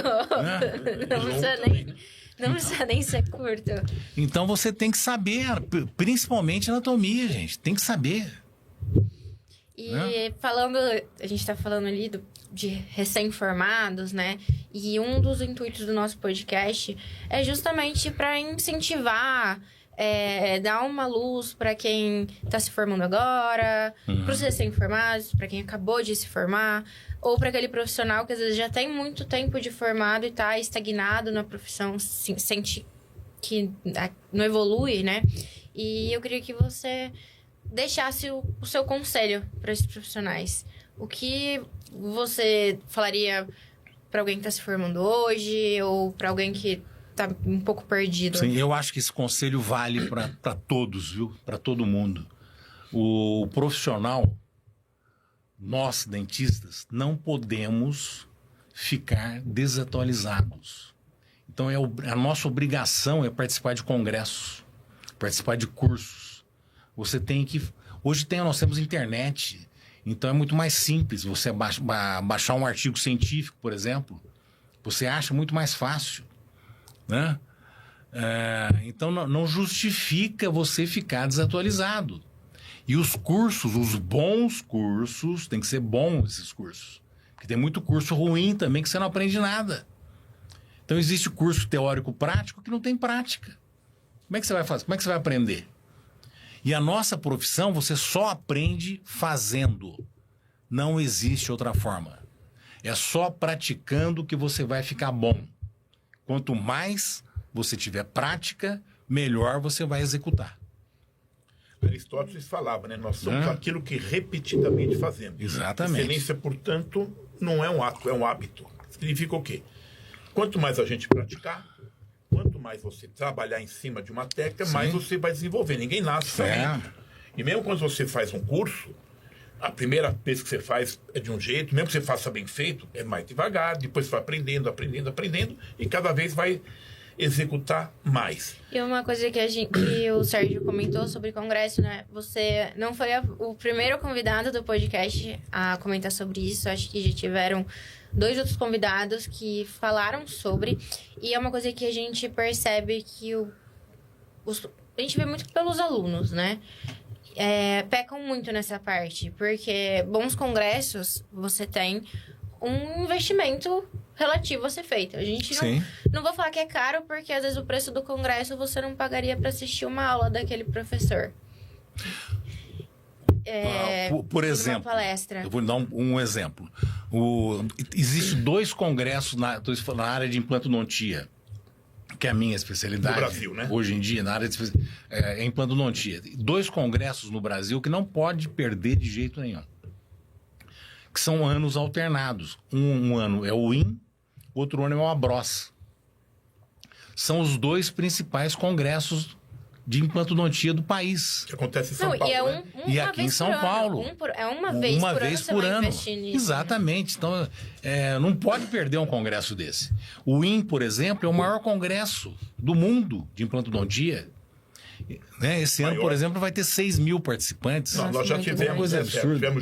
Não precisa nem ser curto. Então você tem que saber, principalmente anatomia, gente. Tem que saber. E falando, a gente está falando ali de recém-formados, né? E um dos intuitos do nosso podcast é justamente para incentivar dar uma luz para quem está se formando agora, para os recém-formados, para quem acabou de se formar, ou para aquele profissional que às vezes já tem muito tempo de formado e está estagnado na profissão, sente que não evolui, né? E eu queria que você deixasse o seu conselho para esses profissionais. O que você falaria para alguém que está se formando hoje ou para alguém que está um pouco perdido? Sim, eu acho que esse conselho vale para todos, viu? Para todo mundo. O profissional, nós dentistas, não podemos ficar desatualizados. Então, a nossa obrigação é participar de congressos, participar de cursos. Você tem que... Hoje nós temos internet, então é muito mais simples você baixar um artigo científico, por exemplo. Você acha muito mais fácil, né? Então, não justifica você ficar desatualizado. E os cursos, os bons cursos, tem que ser bons esses cursos. Porque tem muito curso ruim também que você não aprende nada. Então, existe curso teórico prático que não tem prática. Como é que você vai fazer? Como é que você vai aprender? E a nossa profissão, você só aprende fazendo. Não existe outra forma. É só praticando que você vai ficar bom. Quanto mais você tiver prática, melhor você vai executar. Aristóteles falava, né? Nós somos aquilo que repetidamente fazemos. Exatamente. Excelência, portanto, não é um ato, é um hábito. Significa o quê? Quanto mais a gente praticar, quanto mais você trabalhar em cima de uma técnica, mais você vai desenvolver. Ninguém nasce sabendo. E mesmo quando você faz um curso, a primeira vez que você faz é de um jeito, mesmo que você faça bem feito, é mais devagar, depois você vai aprendendo, e cada vez vai executar mais. E uma coisa que o Sérgio comentou sobre congresso, né? Você não foi o primeiro convidado do podcast a comentar sobre isso. Acho que já tiveram 2 outros convidados que falaram sobre. E é uma coisa que a gente percebe que a gente vê muito pelos alunos, né? Pecam muito nessa parte. Porque bons congressos, você tem um investimento relativo a ser feito. A gente não vou falar que é caro, porque às vezes o preço do congresso você não pagaria para assistir uma aula daquele professor. Por exemplo, uma palestra. Eu vou dar um exemplo. Existem 2 congressos na área de implantodontia, que é a minha especialidade. No Brasil, né? Hoje em dia, na área de implantodontia. 2 congressos no Brasil que não pode perder de jeito nenhum. Que são anos alternados. Um ano é o IN, outro ano é o ABROS. São os 2 principais congressos de implantodontia do país. Que acontece em São Paulo, né? E aqui em São Paulo. Uma vez por ano. Nisso, exatamente. Né? Então, não pode perder um congresso desse. O IN, por exemplo, é o maior congresso do mundo de implantodontia. Né? Esse ano, por exemplo, vai ter 6.000 participantes. Nós já tivemos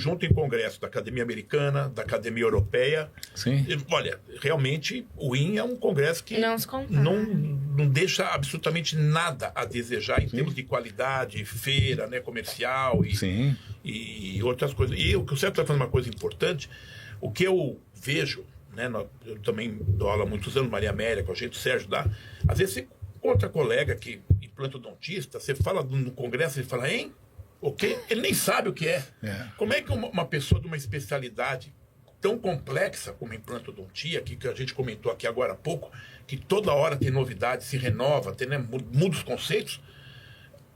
junto em congresso da Academia Americana, da Academia Europeia. Sim. Olha, realmente o IN é um congresso que não deixa absolutamente nada a desejar em termos de qualidade, feira, né, comercial e outras coisas. E o que o Sérgio está falando uma coisa importante, o que eu vejo, né, eu também dou aula há muitos anos, Maria Amélia, com a gente, o Sérgio dá, às vezes você encontra colega que implantodontista, você fala no congresso, ele fala, hein? O quê? Ele nem sabe o que é. Como é que uma pessoa de uma especialidade tão complexa como a implantodontia, que a gente comentou aqui agora há pouco, que toda hora tem novidade, se renova, né, muda os conceitos,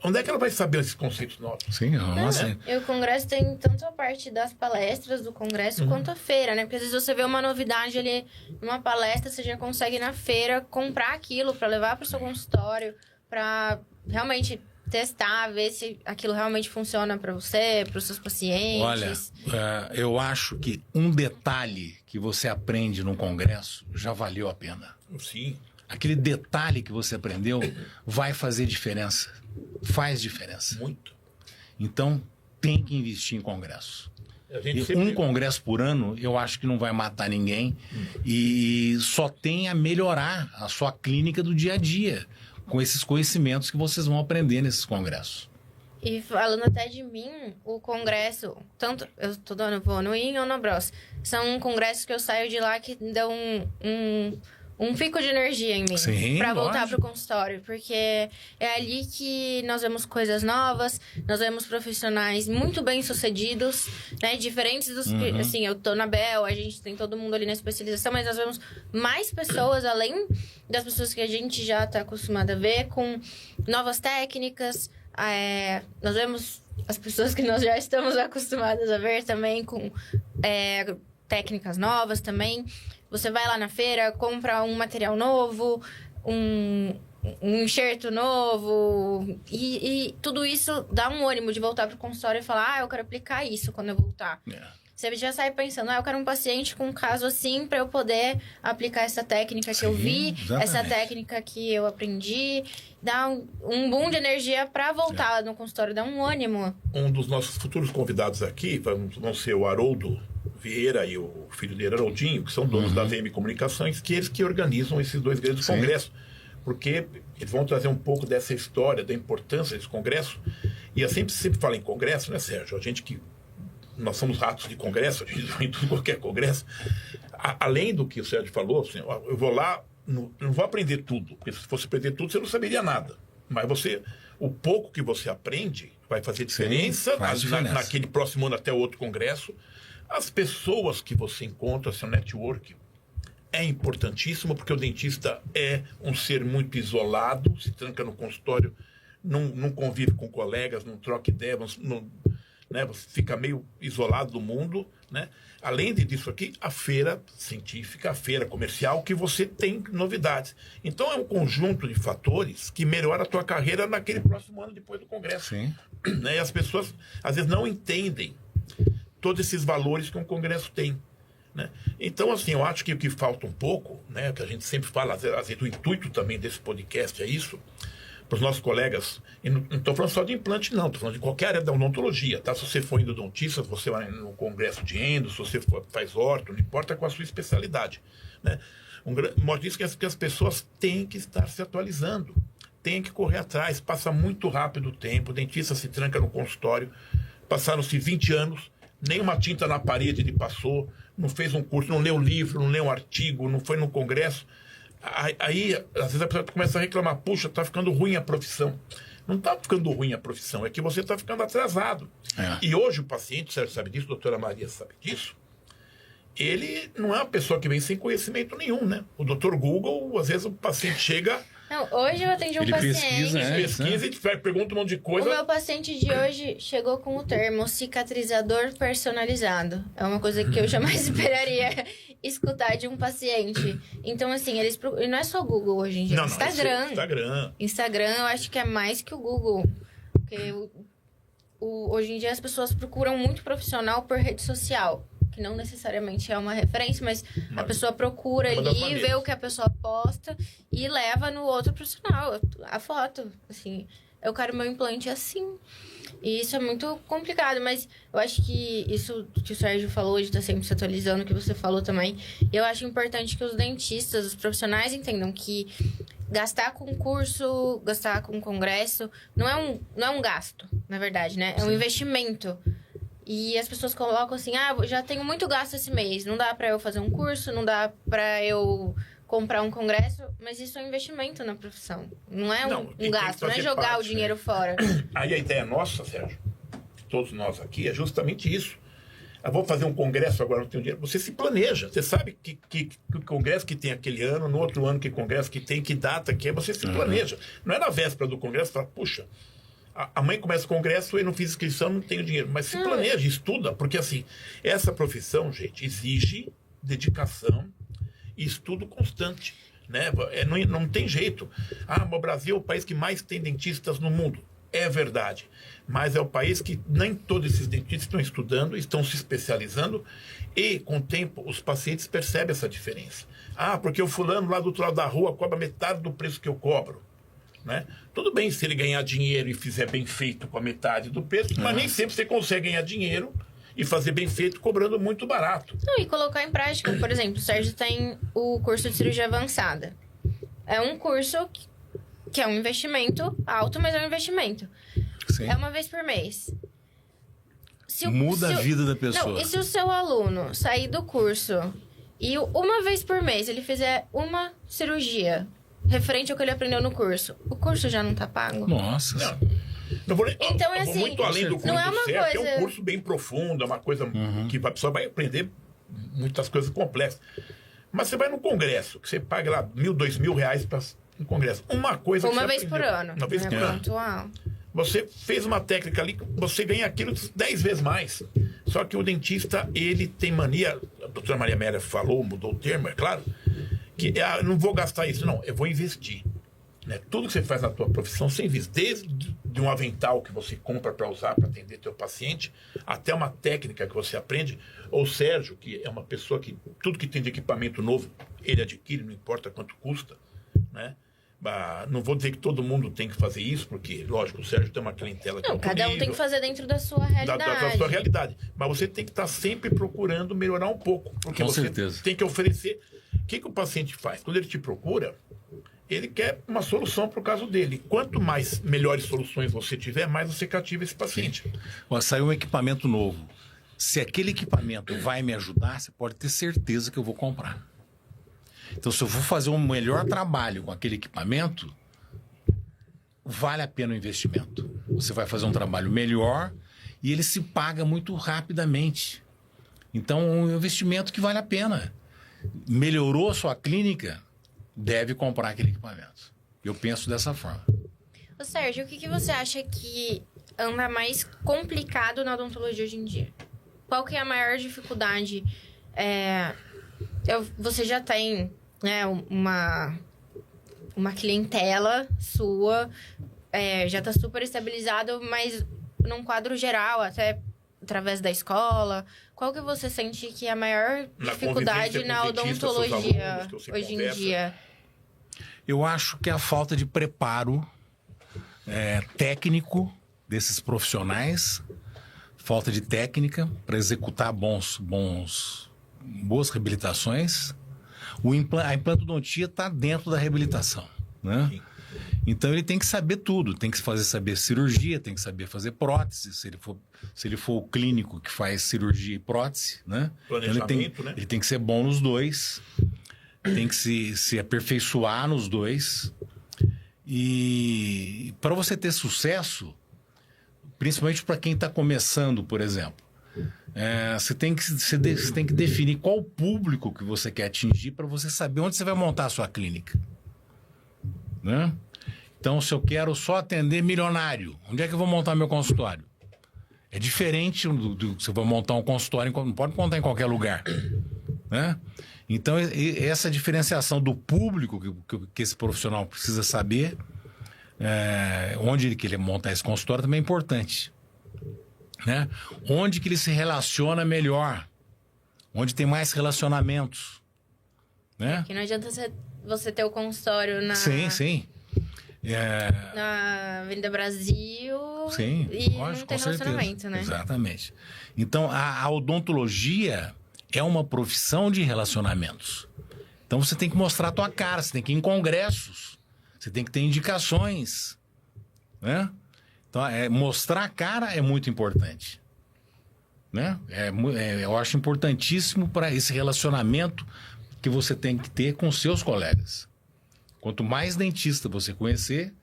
onde é que ela vai saber esses conceitos novos? Sim, nossa. E o congresso tem tanto a parte das palestras do congresso quanto a feira, né? Porque às vezes você vê uma novidade ali numa palestra, você já consegue na feira comprar aquilo para levar para o seu consultório, para realmente testar, ver se aquilo realmente funciona para você, para os seus pacientes. Olha, eu acho que um detalhe que você aprende num congresso já valeu a pena. Sim. Aquele detalhe que você aprendeu vai fazer diferença. Faz diferença. Muito. Então, tem que investir em congresso. Um congresso por ano, eu acho que não vai matar ninguém. E só tem a melhorar a sua clínica do dia a dia, com esses conhecimentos que vocês vão aprender nesses congressos. E falando até de mim, o congresso, tanto eu vou no IN ou no ABROS, são congressos que eu saio de lá que dão um pico de energia em mim. Sim, Pra voltar lógico. pro consultório. Porque é ali que nós vemos coisas novas, nós vemos profissionais muito bem-sucedidos, né? Diferentes dos que... Assim, eu tô na Bel, a gente tem todo mundo ali na especialização, mas nós vemos mais pessoas, além das pessoas que a gente já tá acostumado a ver, com novas técnicas. Nós vemos as pessoas que nós já estamos acostumadas a ver também com técnicas novas também. Você vai lá na feira, compra um material novo, um enxerto novo, e tudo isso dá um ânimo de voltar pro consultório e falar, eu quero aplicar isso quando eu voltar. Você já sai pensando, eu quero um paciente com um caso assim para eu poder aplicar essa técnica que eu vi, exatamente. essa técnica que eu aprendi, dá um boom de energia para voltar no consultório, dá um ânimo. Um dos nossos futuros convidados aqui vão ser o Haroldo Vieira e o filho dele, Haroldinho, que são donos da VM Comunicações, que eles que organizam esses dois grandes congressos. Porque eles vão trazer um pouco dessa história, da importância desse congresso. E eu sempre falo em congresso, né, Sérgio? A gente que... Nós somos ratos de congresso, a gente vai em tudo, qualquer congresso. Além do que o Sérgio falou, assim, eu vou lá, eu não vou aprender tudo, porque se fosse aprender tudo, você não saberia nada. Mas o pouco que você aprende vai fazer diferença, faz diferença. Naquele próximo ano até o outro congresso. As pessoas que você encontra, seu network, é importantíssimo, porque o dentista é um ser muito isolado, se tranca no consultório, não convive com colegas, não troca ideias, né, você fica meio isolado do mundo, né? Além disso aqui, a feira científica, a feira comercial, que você tem novidades. Então, é um conjunto de fatores que melhora a tua carreira naquele próximo ano depois do congresso. Sim. Né? E as pessoas, às vezes, não entendem todos esses valores que um congresso tem. Né? Então, assim, eu acho que o que falta um pouco, né, que a gente sempre fala, às vezes o intuito também desse podcast é isso, para os nossos colegas, e não estou falando só de implante, não, estou falando de qualquer área da odontologia, tá? Se você for endodontista, se você vai no congresso de endo, se você faz orto, não importa qual a sua especialidade, né? Mostra isso que as pessoas têm que estar se atualizando, têm que correr atrás, passa muito rápido o tempo, o dentista se tranca no consultório, passaram-se 20 anos, nem uma tinta na parede ele passou, não fez um curso, não leu livro, não leu um artigo, não foi no congresso. Aí, às vezes a pessoa começa a reclamar, puxa, está ficando ruim a profissão. Não está ficando ruim a profissão, é que você está ficando atrasado. E hoje o paciente, o Sérgio sabe disso, a doutora Maria sabe disso, ele não é uma pessoa que vem sem conhecimento nenhum, né? O doutor Google, às vezes o paciente chega... Não, hoje eu atendi um Ele paciente... pesquisa, e pergunta um monte de coisa... O meu paciente de hoje chegou com o termo cicatrizador personalizado. É uma coisa que eu jamais esperaria escutar de um paciente. Então, assim, e não é só Google hoje em dia. Não, Instagram. Instagram, eu acho que é mais que o Google. Porque hoje em dia as pessoas procuram muito profissional por rede social. Que não necessariamente é uma referência, mas a pessoa procura ali, vê o que a pessoa posta e leva no outro profissional a foto. Assim, eu quero meu implante assim. E isso é muito complicado, mas eu acho que isso que o Sérgio falou, de estar sempre se atualizando, que você falou também, eu acho importante que os dentistas, os profissionais entendam que gastar com curso, gastar com congresso, não é um gasto, na verdade, né? É um investimento. E as pessoas colocam assim, já tenho muito gasto esse mês, não dá pra eu fazer um curso, não dá pra eu comprar um congresso, mas isso é um investimento na profissão. Não é um gasto, não é jogar o dinheiro fora. Aí a ideia nossa, Sérgio, todos nós aqui, é justamente isso. Eu vou fazer um congresso agora, não tenho dinheiro. Você se planeja, você sabe que congresso que tem aquele ano, no outro ano que congresso que tem, que data que é, você se planeja. Não é na véspera do congresso, fala, puxa... Amanhã começa o congresso, eu não fiz inscrição, não tenho dinheiro. Mas se planeja, estuda, porque assim, essa profissão, gente, exige dedicação e estudo constante. Né? Não tem jeito. O Brasil é o país que mais tem dentistas no mundo. É verdade. Mas é o país que nem todos esses dentistas estão estudando, estão se especializando e, com o tempo, os pacientes percebem essa diferença. Porque o fulano lá do outro lado da rua cobra metade do preço que eu cobro. Né? Tudo bem se ele ganhar dinheiro e fizer bem feito com a metade do preço, mas nem sempre você consegue ganhar dinheiro e fazer bem feito cobrando muito barato. E colocar em prática. Por exemplo, o Sérgio tem o curso de cirurgia avançada. É um curso que é um investimento alto, mas é um investimento. Sim. É uma vez por mês. Muda a vida da pessoa. Não, e se o seu aluno sair do curso e uma vez por mês ele fizer uma cirurgia referente ao que ele aprendeu no curso, o curso já não tá pago? Nossa. Não vou, Então, eu vou assim, muito além do curso não é uma certo, coisa... é um curso bem profundo, é uma coisa que a pessoa vai aprender muitas coisas complexas. Mas você vai no congresso, que você paga lá R$1.000, R$2.000 para um congresso. Uma coisa que Uma você vez aprendeu. por ano. Uma vez por ano. Pontual. Você fez uma técnica ali, você ganha aquilo 10 vezes mais. Só que o dentista, ele tem mania, a doutora Maria Amélia falou, mudou o termo, é claro, que não vou gastar isso, não, eu vou investir. Né? Tudo que você faz na tua profissão, você investe. Desde de um avental que você compra para usar, para atender teu paciente, até uma técnica que você aprende. Ou o Sérgio, que é uma pessoa que tudo que tem de equipamento novo, ele adquire, não importa quanto custa, né? Não vou dizer que todo mundo tem que fazer isso, porque, lógico, o Sérgio tem uma clientela Não, cada um tem que fazer dentro da sua realidade. Da sua realidade. Mas você tem que estar sempre procurando melhorar um pouco. Porque Com você certeza. tem que oferecer. O que o paciente faz? Quando ele te procura, ele quer uma solução para o caso dele. Quanto mais melhores soluções você tiver, mais você cativa esse paciente. Ó, saiu um equipamento novo. Se aquele equipamento vai me ajudar, você pode ter certeza que eu vou comprar. Então, se eu for fazer um melhor trabalho com aquele equipamento, vale a pena o investimento. Você vai fazer um trabalho melhor e ele se paga muito rapidamente. Então, é um investimento que vale a pena. Melhorou a sua clínica, deve comprar aquele equipamento. Eu penso dessa forma. Ô, Sérgio, o que você acha que anda mais complicado na odontologia hoje em dia? Qual que é a maior dificuldade? Você já tem, né, uma clientela sua, já está super estabilizado, mas num quadro geral, até através da escola, qual que você sente que é a maior dificuldade na odontologia hoje em dia? Eu acho que é a falta de preparo técnico desses profissionais, falta de técnica para executar boas reabilitações. A implantodontia está dentro da reabilitação, né? Sim. Então ele tem que saber tudo, tem que saber cirurgia, tem que saber fazer prótese, se ele for o clínico que faz cirurgia e prótese, né? Planejamento, né? Ele tem que ser bom nos dois, tem que se aperfeiçoar nos dois. E para você ter sucesso, principalmente para quem está começando, por exemplo, você tem que definir qual o público que você quer atingir para você saber onde você vai montar a sua clínica, né? Então, se eu quero só atender milionário, onde é que eu vou montar meu consultório? É diferente do você vai montar um consultório, não pode montar em qualquer lugar, né? Então, essa diferenciação do público que esse profissional precisa saber, onde ele quer montar esse consultório também é importante, né? Onde que ele se relaciona melhor, onde tem mais relacionamentos, né? Que não adianta você ter o consultório na... Sim. Na Avenida Brasil. Sim, e lógico, não tem com relacionamento, certeza. né? Exatamente. Então, a odontologia é uma profissão de relacionamentos. Então, você tem que mostrar a tua cara, você tem que ir em congressos, você tem que ter indicações, né? Então, mostrar a cara é muito importante, né? Eu acho importantíssimo para esse relacionamento que você tem que ter com seus colegas. Quanto mais dentista você conhecer,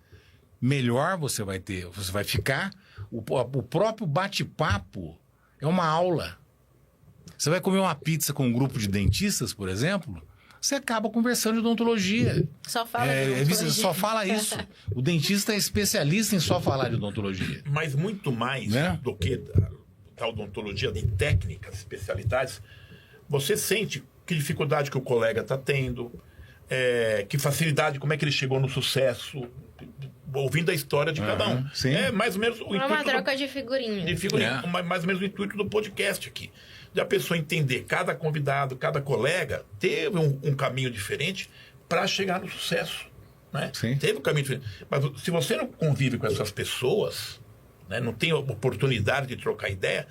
melhor você vai ter, você vai ficar. O próprio bate-papo é uma aula. Você vai comer uma pizza com um grupo de dentistas, por exemplo, você acaba conversando de odontologia. Só fala de odontologia. Só fala isso. O dentista é especialista em só falar de odontologia. Mas muito mais, né, do que da odontologia, de técnicas, especialidades, você sente que dificuldade que o colega está tendo, que facilidade, como é que ele chegou no sucesso, ouvindo a história de cada um. Sim. É mais ou menos o intuito. Uma troca de figurinha. Mais ou menos o intuito do podcast aqui. De a pessoa entender cada convidado, cada colega, teve um caminho diferente para chegar no sucesso. Né? Sim. Teve um caminho diferente. Mas se você não convive com essas pessoas, né, não tem oportunidade de trocar ideia,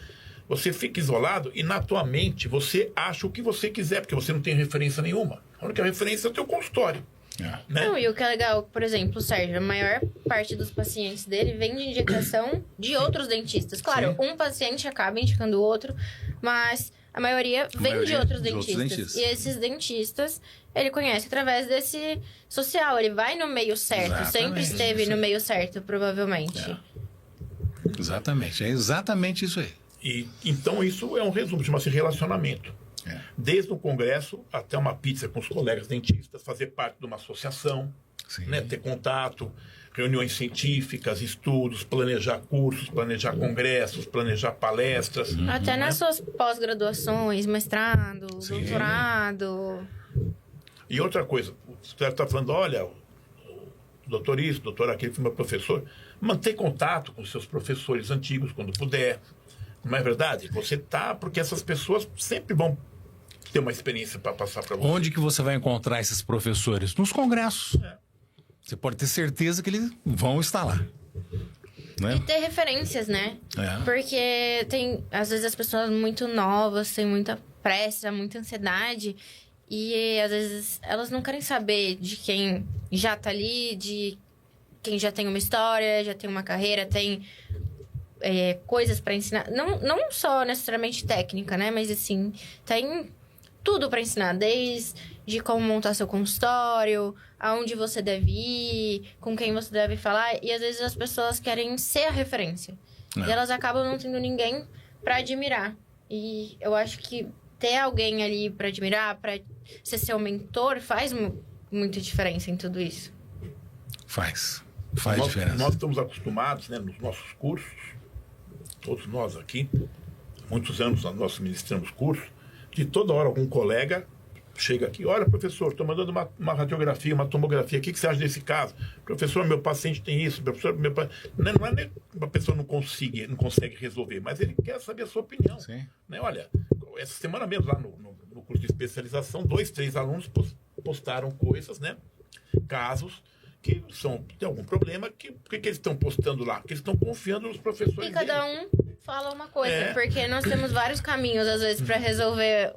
você fica isolado e na tua mente você acha o que você quiser, porque você não tem referência nenhuma. A única referência é o teu consultório. Né? Não, e o que é legal, por exemplo, o Sérgio, a maior parte dos pacientes dele vem de indicação de outros dentistas. Claro, um paciente acaba indicando o outro, mas a maioria vem de maioria outros de outros dentistas. dentistas. E esses dentistas, ele conhece através desse social. Ele vai no meio certo. Exatamente. Sempre esteve no meio certo, provavelmente. Exatamente. É exatamente isso aí. E, então, isso é um resumo, chama-se relacionamento. É. Desde o congresso até uma pizza com os colegas dentistas, fazer parte de uma associação, Sim. né, ter contato, reuniões científicas, estudos, planejar cursos, planejar congressos, planejar palestras. Até nas suas pós-graduações, mestrado, doutorado. E outra coisa, o cara está falando, olha, o doutor isso, o doutor aquele, foi meu professor, manter contato com seus professores antigos quando puder. Não é verdade? Você tá, porque essas pessoas sempre vão ter uma experiência para passar para você. Onde que você vai encontrar esses professores? Nos congressos. É. Você pode ter certeza que eles vão estar lá. Né? E ter referências, né? É. Porque tem, às vezes, as pessoas muito novas, têm muita pressa, muita ansiedade. E, às vezes, elas não querem saber de quem já tá ali, de quem já tem uma história, já tem uma carreira, tem coisas para ensinar. Não só necessariamente técnica, né? Mas, assim, tem tudo para ensinar. Desde como montar seu consultório, aonde você deve ir, com quem você deve falar. E, às vezes, as pessoas querem ser a referência. É. E elas acabam não tendo ninguém para admirar. E eu acho que ter alguém ali para admirar, para ser seu mentor, faz muita diferença em tudo isso. Faz nós, diferença. Nós estamos acostumados, né, nos nossos cursos, todos nós aqui, há muitos anos nós ministramos cursos, de toda hora algum colega chega aqui, olha, professor, estou mandando uma radiografia, uma tomografia, o que você acha desse caso? Professor, meu paciente tem isso, professor, não é nem uma pessoa não consegue resolver, mas ele quer saber a sua opinião. Sim. Né? Olha, essa semana mesmo, lá no curso de especialização, 2, 3 alunos postaram coisas, né? Casos que tem algum problema, por que eles estão postando lá? Porque eles estão confiando nos professores E cada deles. um fala uma coisa, porque nós temos vários caminhos, às vezes, para resolver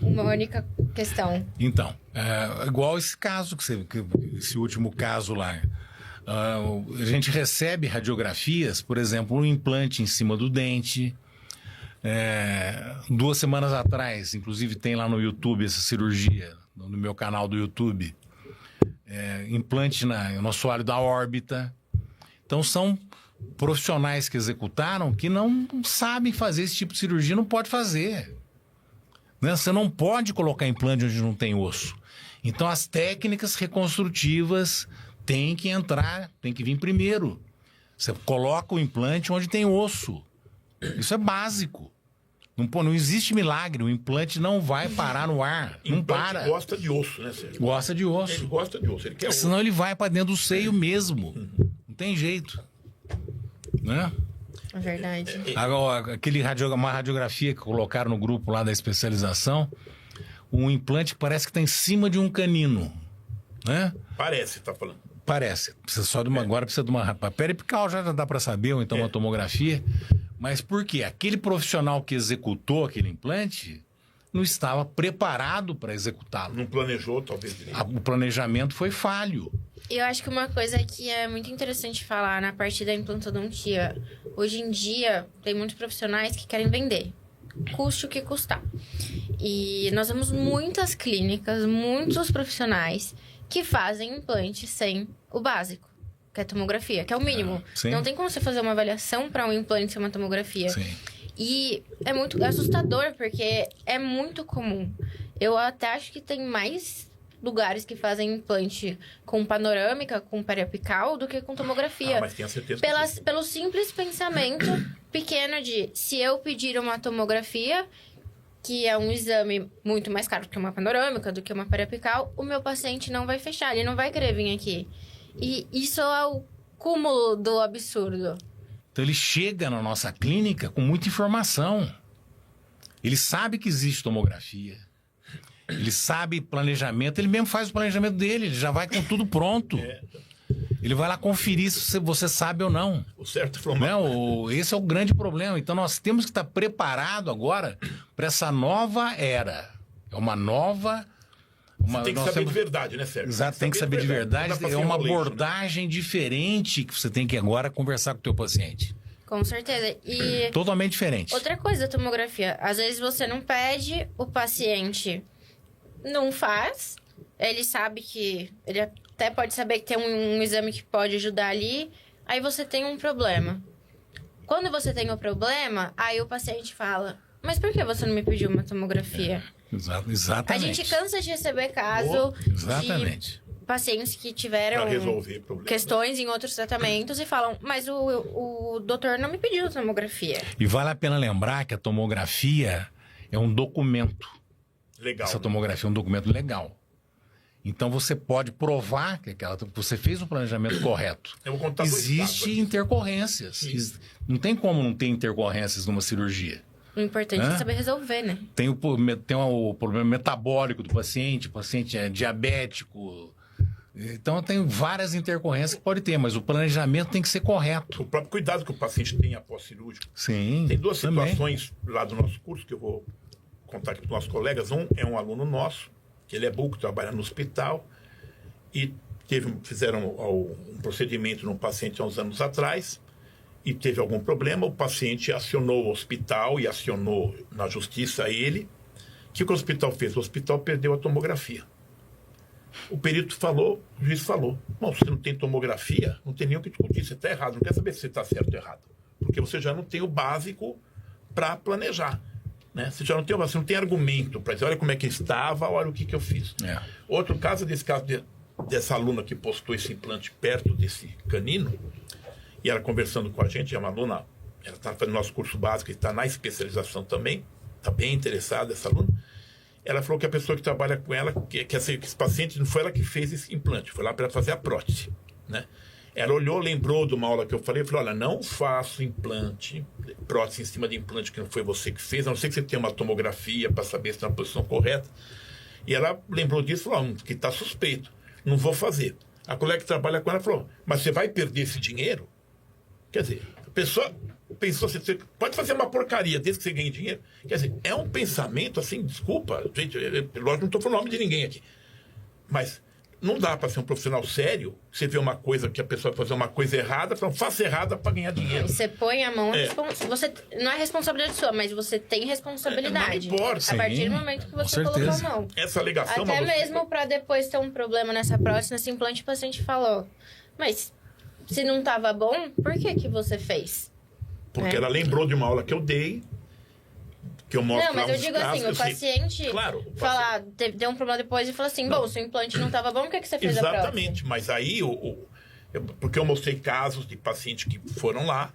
uma única questão. Então, igual esse caso, esse último caso lá. A gente recebe radiografias, por exemplo, um implante em cima do dente. 2 semanas atrás, inclusive tem lá no YouTube essa cirurgia, no meu canal do YouTube. Implante no assoalho da órbita. Então, são profissionais que executaram que não sabem fazer esse tipo de cirurgia, não pode fazer. Né? Você não pode colocar implante onde não tem osso. Então, as técnicas reconstrutivas têm que entrar, têm que vir primeiro. Você coloca o implante onde tem osso. Isso é básico. Não existe milagre. O implante não vai parar no ar. Não Implante para. gosta de osso, né, Sérgio? Gosta de osso. Ele gosta de osso, ele quer osso. Senão ele vai para dentro do seio mesmo. Não tem jeito. Né? É verdade. Agora, uma radiografia que colocaram no grupo lá da especialização, um implante que parece que está em cima de um canino. Né? Parece, tá falando. Parece. Precisa só de uma. Agora precisa de uma. Periapical já dá para saber, ou então uma tomografia. Mas por quê? Aquele profissional que executou aquele implante não estava preparado para executá-lo. Não planejou, talvez. O planejamento foi falho. E eu acho que uma coisa que é muito interessante falar na parte da implantodontia, hoje em dia tem muitos profissionais que querem vender, custe o que custar. E nós temos muitas clínicas, muitos profissionais que fazem implante sem o básico, que é a tomografia, que é o mínimo. Não tem como você fazer uma avaliação para um implante sem uma tomografia. Sim. E é muito assustador, porque é muito comum. Eu até acho que tem mais lugares que fazem implante com panorâmica, com periapical, do que com tomografia. Mas tenho certeza Pelo simples pensamento pequeno de, se eu pedir uma tomografia, que é um exame muito mais caro do que uma panorâmica, do que uma periapical, o meu paciente não vai fechar, ele não vai querer vir aqui. E isso é o cúmulo do absurdo. Então ele chega na nossa clínica com muita informação. Ele sabe que existe tomografia. Ele sabe planejamento. Ele mesmo faz o planejamento dele. Ele já vai com tudo pronto. Ele vai lá conferir se você sabe ou não. O certo falou. Esse é o grande problema. Então nós temos que estar preparados agora para essa nova era. É uma nova... Você tem que saber de verdade, né, Sérgio? Exato, tem que saber de verdade. É uma abordagem diferente que você tem que agora conversar com o teu paciente. Com certeza. E Totalmente diferente. outra coisa da tomografia, às vezes você não pede, o paciente não faz, ele sabe que... Ele até pode saber que tem um exame que pode ajudar ali, aí você tem um problema. Quando você tem o problema, aí o paciente fala, mas por que você não me pediu uma tomografia? Exatamente. A gente cansa de receber caso Exatamente. de pacientes que tiveram Pra resolver problemas. questões em outros tratamentos e falam, mas o doutor não me pediu tomografia. E vale a pena lembrar que a tomografia é um documento. Legal. Essa né? tomografia é um documento legal. Então você pode provar que você fez o planejamento correto. Eu vou contar dois casos Existem aqui. intercorrências. Não tem como não ter intercorrências numa cirurgia. O importante é saber resolver, né? Tem o problema metabólico do paciente, o paciente é diabético. Então tem várias intercorrências que pode ter, mas o planejamento tem que ser correto. O próprio cuidado que o paciente tem após-cirúrgico. Sim. Tem duas também. situações lá do nosso curso que eu vou contar aqui para os nossos colegas. Um é um aluno nosso, que ele é bulco, trabalha no hospital, e fizeram um procedimento num paciente há uns anos atrás, e teve algum problema, o paciente acionou o hospital e acionou na justiça ele. O que o hospital fez? O hospital perdeu a tomografia. O perito falou, o juiz falou, bom, você não tem tomografia, não tem nem o que discutir, você está errado, não quer saber se você está certo ou errado, porque você já não tem o básico para planejar. Né? Você já você não tem argumento para dizer, olha como é que estava, olha o que eu fiz. É. Outro caso dessa aluna que postou esse implante perto desse canino, e ela conversando com a gente, é uma aluna, ela está fazendo nosso curso básico e está na especialização também, está bem interessada essa aluna. Ela falou que a pessoa que trabalha com ela, que esse paciente, não foi ela que fez esse implante, foi lá para ela fazer a prótese. Né? Ela olhou, lembrou de uma aula que eu falei, falou, olha, não faço implante, prótese em cima de implante que não foi você que fez, a não ser que você tenha uma tomografia para saber se está na posição correta. E ela lembrou disso e falou, que está suspeito, não vou fazer. A colega que trabalha com ela falou, mas você vai perder esse dinheiro? Quer dizer, a pessoa pensou, você pode fazer uma porcaria desde que você ganhe dinheiro. Quer dizer, é um pensamento assim, desculpa, gente, lógico, não estou falando o nome de ninguém aqui, mas não dá para ser um profissional sério, você vê uma coisa que a pessoa vai fazer uma coisa errada, fala, faça errada para ganhar dinheiro. Você põe a mão, você não é responsabilidade sua, mas você tem responsabilidade. Não importa. A partir Sim, do momento que com você colocou certeza. a mão. Essa alegação... Até mas você- mesmo para depois ter um problema nessa prótese, nesse implante, o paciente falou, mas se não estava bom, por que você fez? Porque É. ela lembrou de uma aula que eu dei, que eu mostro Não, mas lá eu uns digo casos, assim, o eu sei. paciente Claro, o falar, deu um problema depois e falou assim, bom, seu implante não estava bom, por que você fez a prótese? Exatamente, mas aí, porque eu mostrei casos de pacientes que foram lá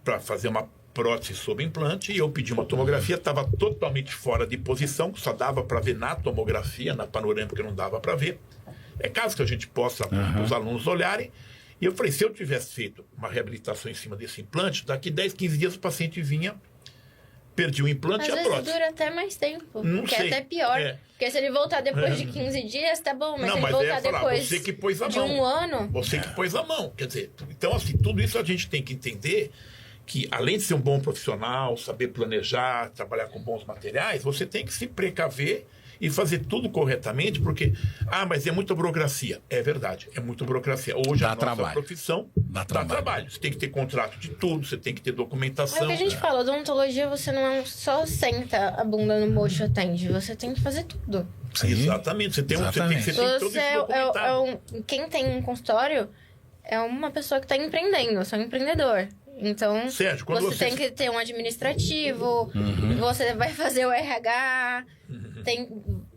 para fazer uma prótese sob implante e eu pedi uma tomografia, estava totalmente fora de posição, só dava para ver na tomografia, na panorâmica não dava para ver. É caso que a gente possa, os alunos olharem. E eu falei, se eu tivesse feito uma reabilitação em cima desse implante, daqui 10, 15 dias o paciente vinha, perdi o implante Às e a vezes prótese. dura até mais tempo, Não que sei. é até pior. É. Porque se ele voltar depois de 15 dias, tá bom, mas Não, se ele mas voltar é falar, depois você que pôs a de mão. um ano... Você que pôs a mão. Quer dizer, então, assim, tudo isso a gente tem que entender que, além de ser um bom profissional, saber planejar, trabalhar com bons materiais, você tem que se precaver e fazer tudo corretamente, porque, mas é muita burocracia. É verdade, é muita burocracia. Hoje Dá a nossa trabalho. profissão Dá dá trabalho. trabalho. Você tem que ter contrato de tudo, você tem que ter É documentação. o que a gente fala, odontologia você não só senta a bunda no mocho e atende, você tem que fazer tudo. Sim. Exatamente, você tem Exatamente. todo Você isso documentado. quem tem um consultório é uma pessoa que está empreendendo, você é um empreendedor. Então, Sérgio, quando você tem que ter um administrativo, você vai fazer o RH,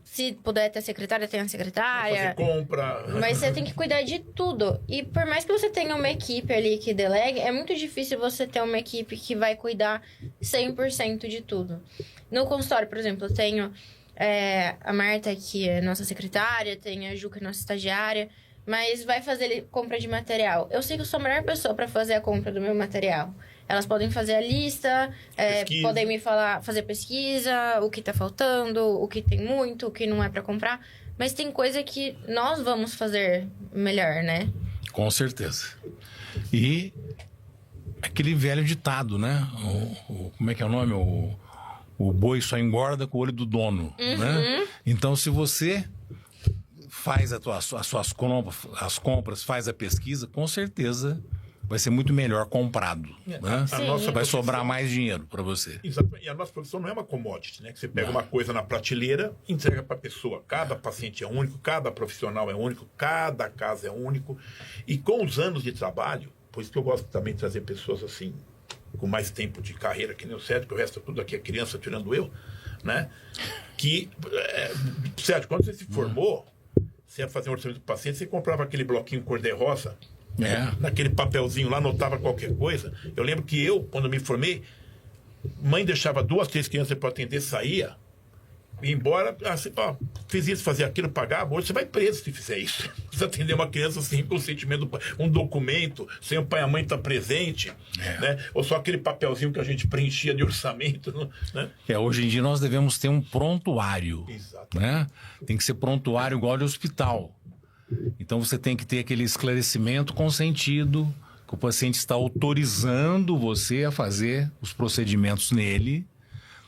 se puder ter secretária, tem a fazer secretária. compra. Mas você tem que cuidar de tudo. E por mais que você tenha uma equipe ali que delegue, é muito difícil você ter uma equipe que vai cuidar 100% de tudo. No consultório, por exemplo, eu tenho a Marta, que é nossa secretária, tem a Ju, que é nossa estagiária, mas vai fazer compra de material. Eu sei que eu sou a melhor pessoa para fazer a compra do meu material. Elas podem fazer a lista, podem me falar, fazer pesquisa, o que tá faltando, o que tem muito, o que não é para comprar. Mas tem coisa que nós vamos fazer melhor, né? Com certeza. E aquele velho ditado, né? Como é que é o nome? O boi só engorda com o olho do dono, né? Então, se você faz as suas compras, faz a pesquisa, com certeza vai ser muito melhor comprado. Né? nossa Vai sobrar profissão- mais dinheiro para você. Exatamente. E a nossa profissão não é uma commodity, né? Que você pega uma coisa na prateleira e entrega para a pessoa. Cada paciente é único, cada profissional é único, cada caso é único. E com os anos de trabalho, por isso que eu gosto também de trazer pessoas assim, com mais tempo de carreira, que nem o Sérgio, que o resto tudo aqui é criança, tirando eu, né? Que, Sérgio, quando você se formou, você ia fazer um orçamento do paciente, você comprava aquele bloquinho cor-de-rosa, naquele papelzinho lá, anotava qualquer coisa. Eu lembro que eu, quando me formei, mãe deixava 2, 3 crianças para atender, saía, ia embora, assim, fiz isso, fazia aquilo, pagava. Hoje você vai preso se fizer isso. Você atender uma criança sem consentimento do pai, um documento, sem o pai e a mãe estar presente, né? Ou só aquele papelzinho que a gente preenchia de orçamento, né? Hoje em dia nós devemos ter um prontuário. Exato. Né? Tem que ser prontuário igual de hospital. Então você tem que ter aquele esclarecimento consentido, que o paciente está autorizando você a fazer os procedimentos nele,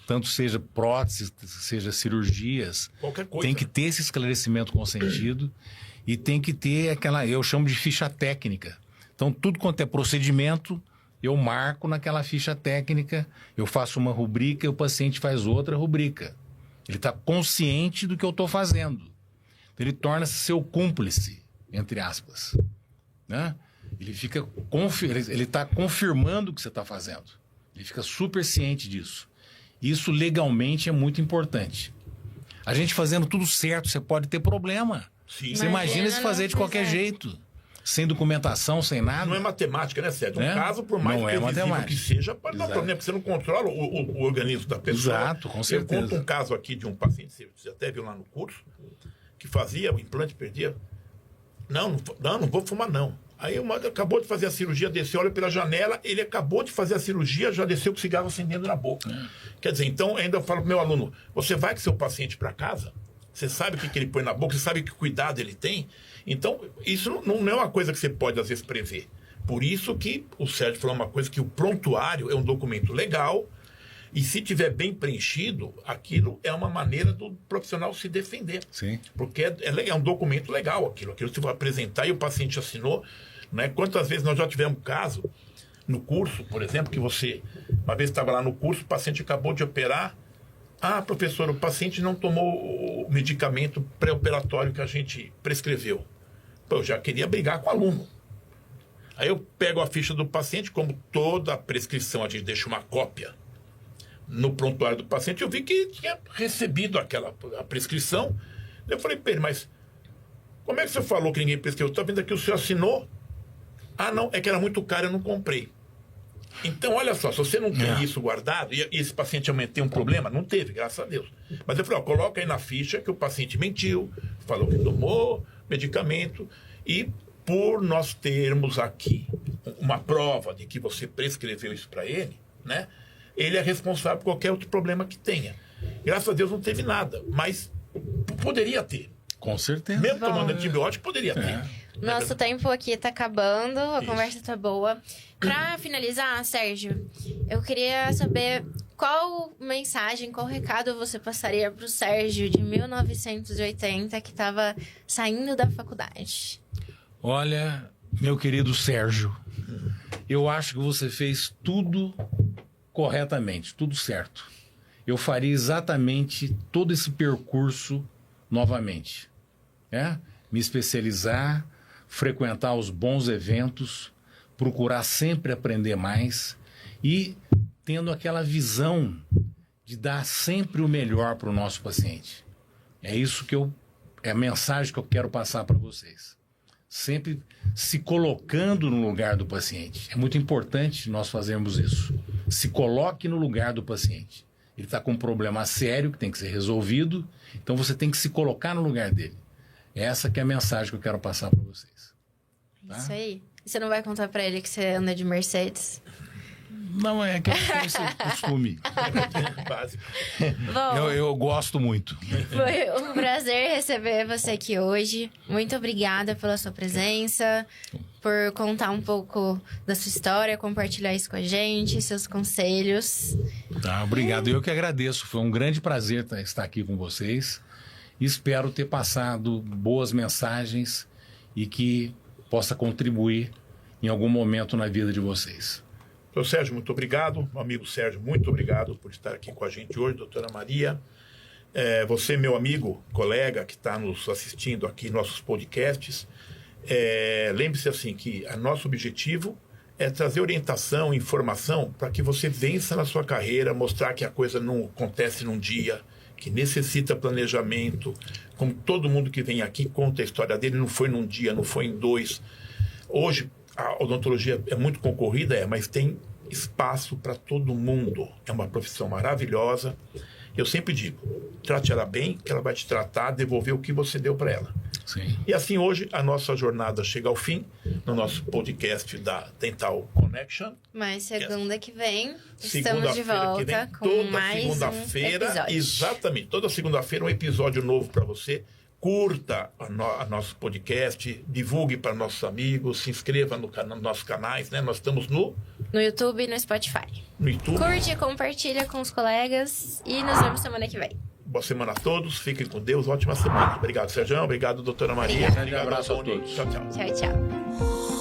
tanto seja próteses, seja cirurgias. Qualquer coisa. Tem que ter esse esclarecimento consentido e tem que ter aquela, eu chamo de ficha técnica. Então tudo quanto é procedimento, eu marco naquela ficha técnica, eu faço uma rubrica e o paciente faz outra rubrica. Ele está consciente do que eu estou fazendo. Ele torna-se seu cúmplice, entre aspas. Né? Ele está confirmando o que você está fazendo. Ele fica super ciente disso. Isso legalmente é muito importante. A gente fazendo tudo certo, você pode ter problema. Sim. Você imagina se fazer de qualquer jeito. Sem documentação, sem nada. Não é matemática, né, Sérgio? Né? Um caso, por mais Não é previsível matemática. que seja, pode dar Exato. problema, porque você não controla o organismo da pessoa. Exato, com certeza. Eu conto um caso aqui de um paciente, você até viu lá no curso, que fazia o implante, perdia. Não vou fumar, não. Aí o médico acabou de fazer a cirurgia, desceu, olha pela janela, ele acabou de fazer a cirurgia, já desceu com o cigarro acendendo na boca. Quer dizer, então, ainda eu falo pro meu aluno, você vai com seu paciente para casa, você sabe o que ele põe na boca, você sabe que cuidado ele tem. Então, isso não é uma coisa que você pode, às vezes, prever. Por isso que o Sérgio falou uma coisa, que o prontuário é um documento legal, e se tiver bem preenchido, aquilo é uma maneira do profissional se defender. Sim. Porque é um documento legal aquilo você vai apresentar e o paciente assinou. Né? Quantas vezes nós já tivemos caso no curso, por exemplo, que você, uma vez estava lá no curso, o paciente acabou de operar. Professor, o paciente não tomou o medicamento pré-operatório que a gente prescreveu. Eu já queria brigar com o aluno. Aí eu pego a ficha do paciente, como toda a prescrição a gente deixa uma cópia no prontuário do paciente, eu vi que tinha recebido a prescrição. Eu falei para ele, mas como é que você falou que ninguém prescreveu? Está vendo aqui, o senhor assinou? Não, é que era muito caro, eu não comprei. Então, olha só, se você não tem isso guardado, e esse paciente realmente tem um problema, não teve, graças a Deus. Mas eu falei, coloca aí na ficha que o paciente mentiu, falou que tomou medicamento, e por nós termos aqui uma prova de que você prescreveu isso para ele, né? Ele é responsável por qualquer outro problema que tenha. Graças a Deus não teve nada, mas poderia ter. Com certeza. Mesmo tomando antibiótico, poderia ter. Nosso tempo aqui tá acabando, a conversa tá boa. Pra finalizar, Sérgio, eu queria saber qual mensagem, qual recado você passaria pro Sérgio de 1980 que tava saindo da faculdade. Olha, meu querido Sérgio, eu acho que você fez tudo corretamente, tudo certo. Eu faria exatamente todo esse percurso novamente. Me especializar, frequentar os bons eventos, procurar sempre aprender mais e tendo aquela visão de dar sempre o melhor para o nosso paciente. É isso é a mensagem que eu quero passar para vocês. Sempre se colocando no lugar do paciente. É muito importante nós fazermos isso. Se coloque no lugar do paciente. Ele está com um problema sério que tem que ser resolvido, então você tem que se colocar no lugar dele. Essa que é a mensagem que eu quero passar para vocês. Tá? Isso aí. E você não vai contar para ele que você anda de Mercedes? Não, é que eu tenho esse costume. Básico. Bom, Eu gosto muito. foi um prazer receber você aqui hoje. Muito obrigada pela sua presença, por contar um pouco da sua história, compartilhar isso com a gente, seus conselhos. Tá, obrigado. Eu que agradeço. Foi um grande prazer estar aqui com vocês. Espero ter passado boas mensagens e que possa contribuir em algum momento na vida de vocês. Doutor Sérgio, muito obrigado. Meu amigo Sérgio, muito obrigado por estar aqui com a gente hoje. Doutora Maria, você, meu amigo, colega, que está nos assistindo aqui, nossos podcasts, lembre-se assim que o nosso objetivo é trazer orientação, informação para que você vença na sua carreira, mostrar que a coisa não acontece num dia, que necessita planejamento. Como todo mundo que vem aqui conta a história dele, não foi num dia, não foi em 2. Hoje, a odontologia é muito concorrida, mas tem espaço para todo mundo. É uma profissão maravilhosa. Eu sempre digo, trate ela bem, que ela vai te tratar, devolver o que você deu para ela. Sim. E assim, hoje, a nossa jornada chega ao fim, no nosso podcast da Dental Connection. Mas segunda que vem, estamos de Segunda-feira volta que vem, com toda mais segunda-feira, um episódio. exatamente, toda segunda-feira um episódio novo para você. Curta a nosso podcast, divulgue para nossos amigos, se inscreva nos nossos canais, né? Nós estamos no YouTube e no Spotify. YouTube. Curte, compartilha com os colegas e nos vemos semana que vem. Boa semana a todos, fiquem com Deus, ótima semana. Obrigado, Sérgio, obrigado, doutora Maria. Obrigada. Grande abraço a Tony. todos. Tchau, tchau. Tchau, tchau.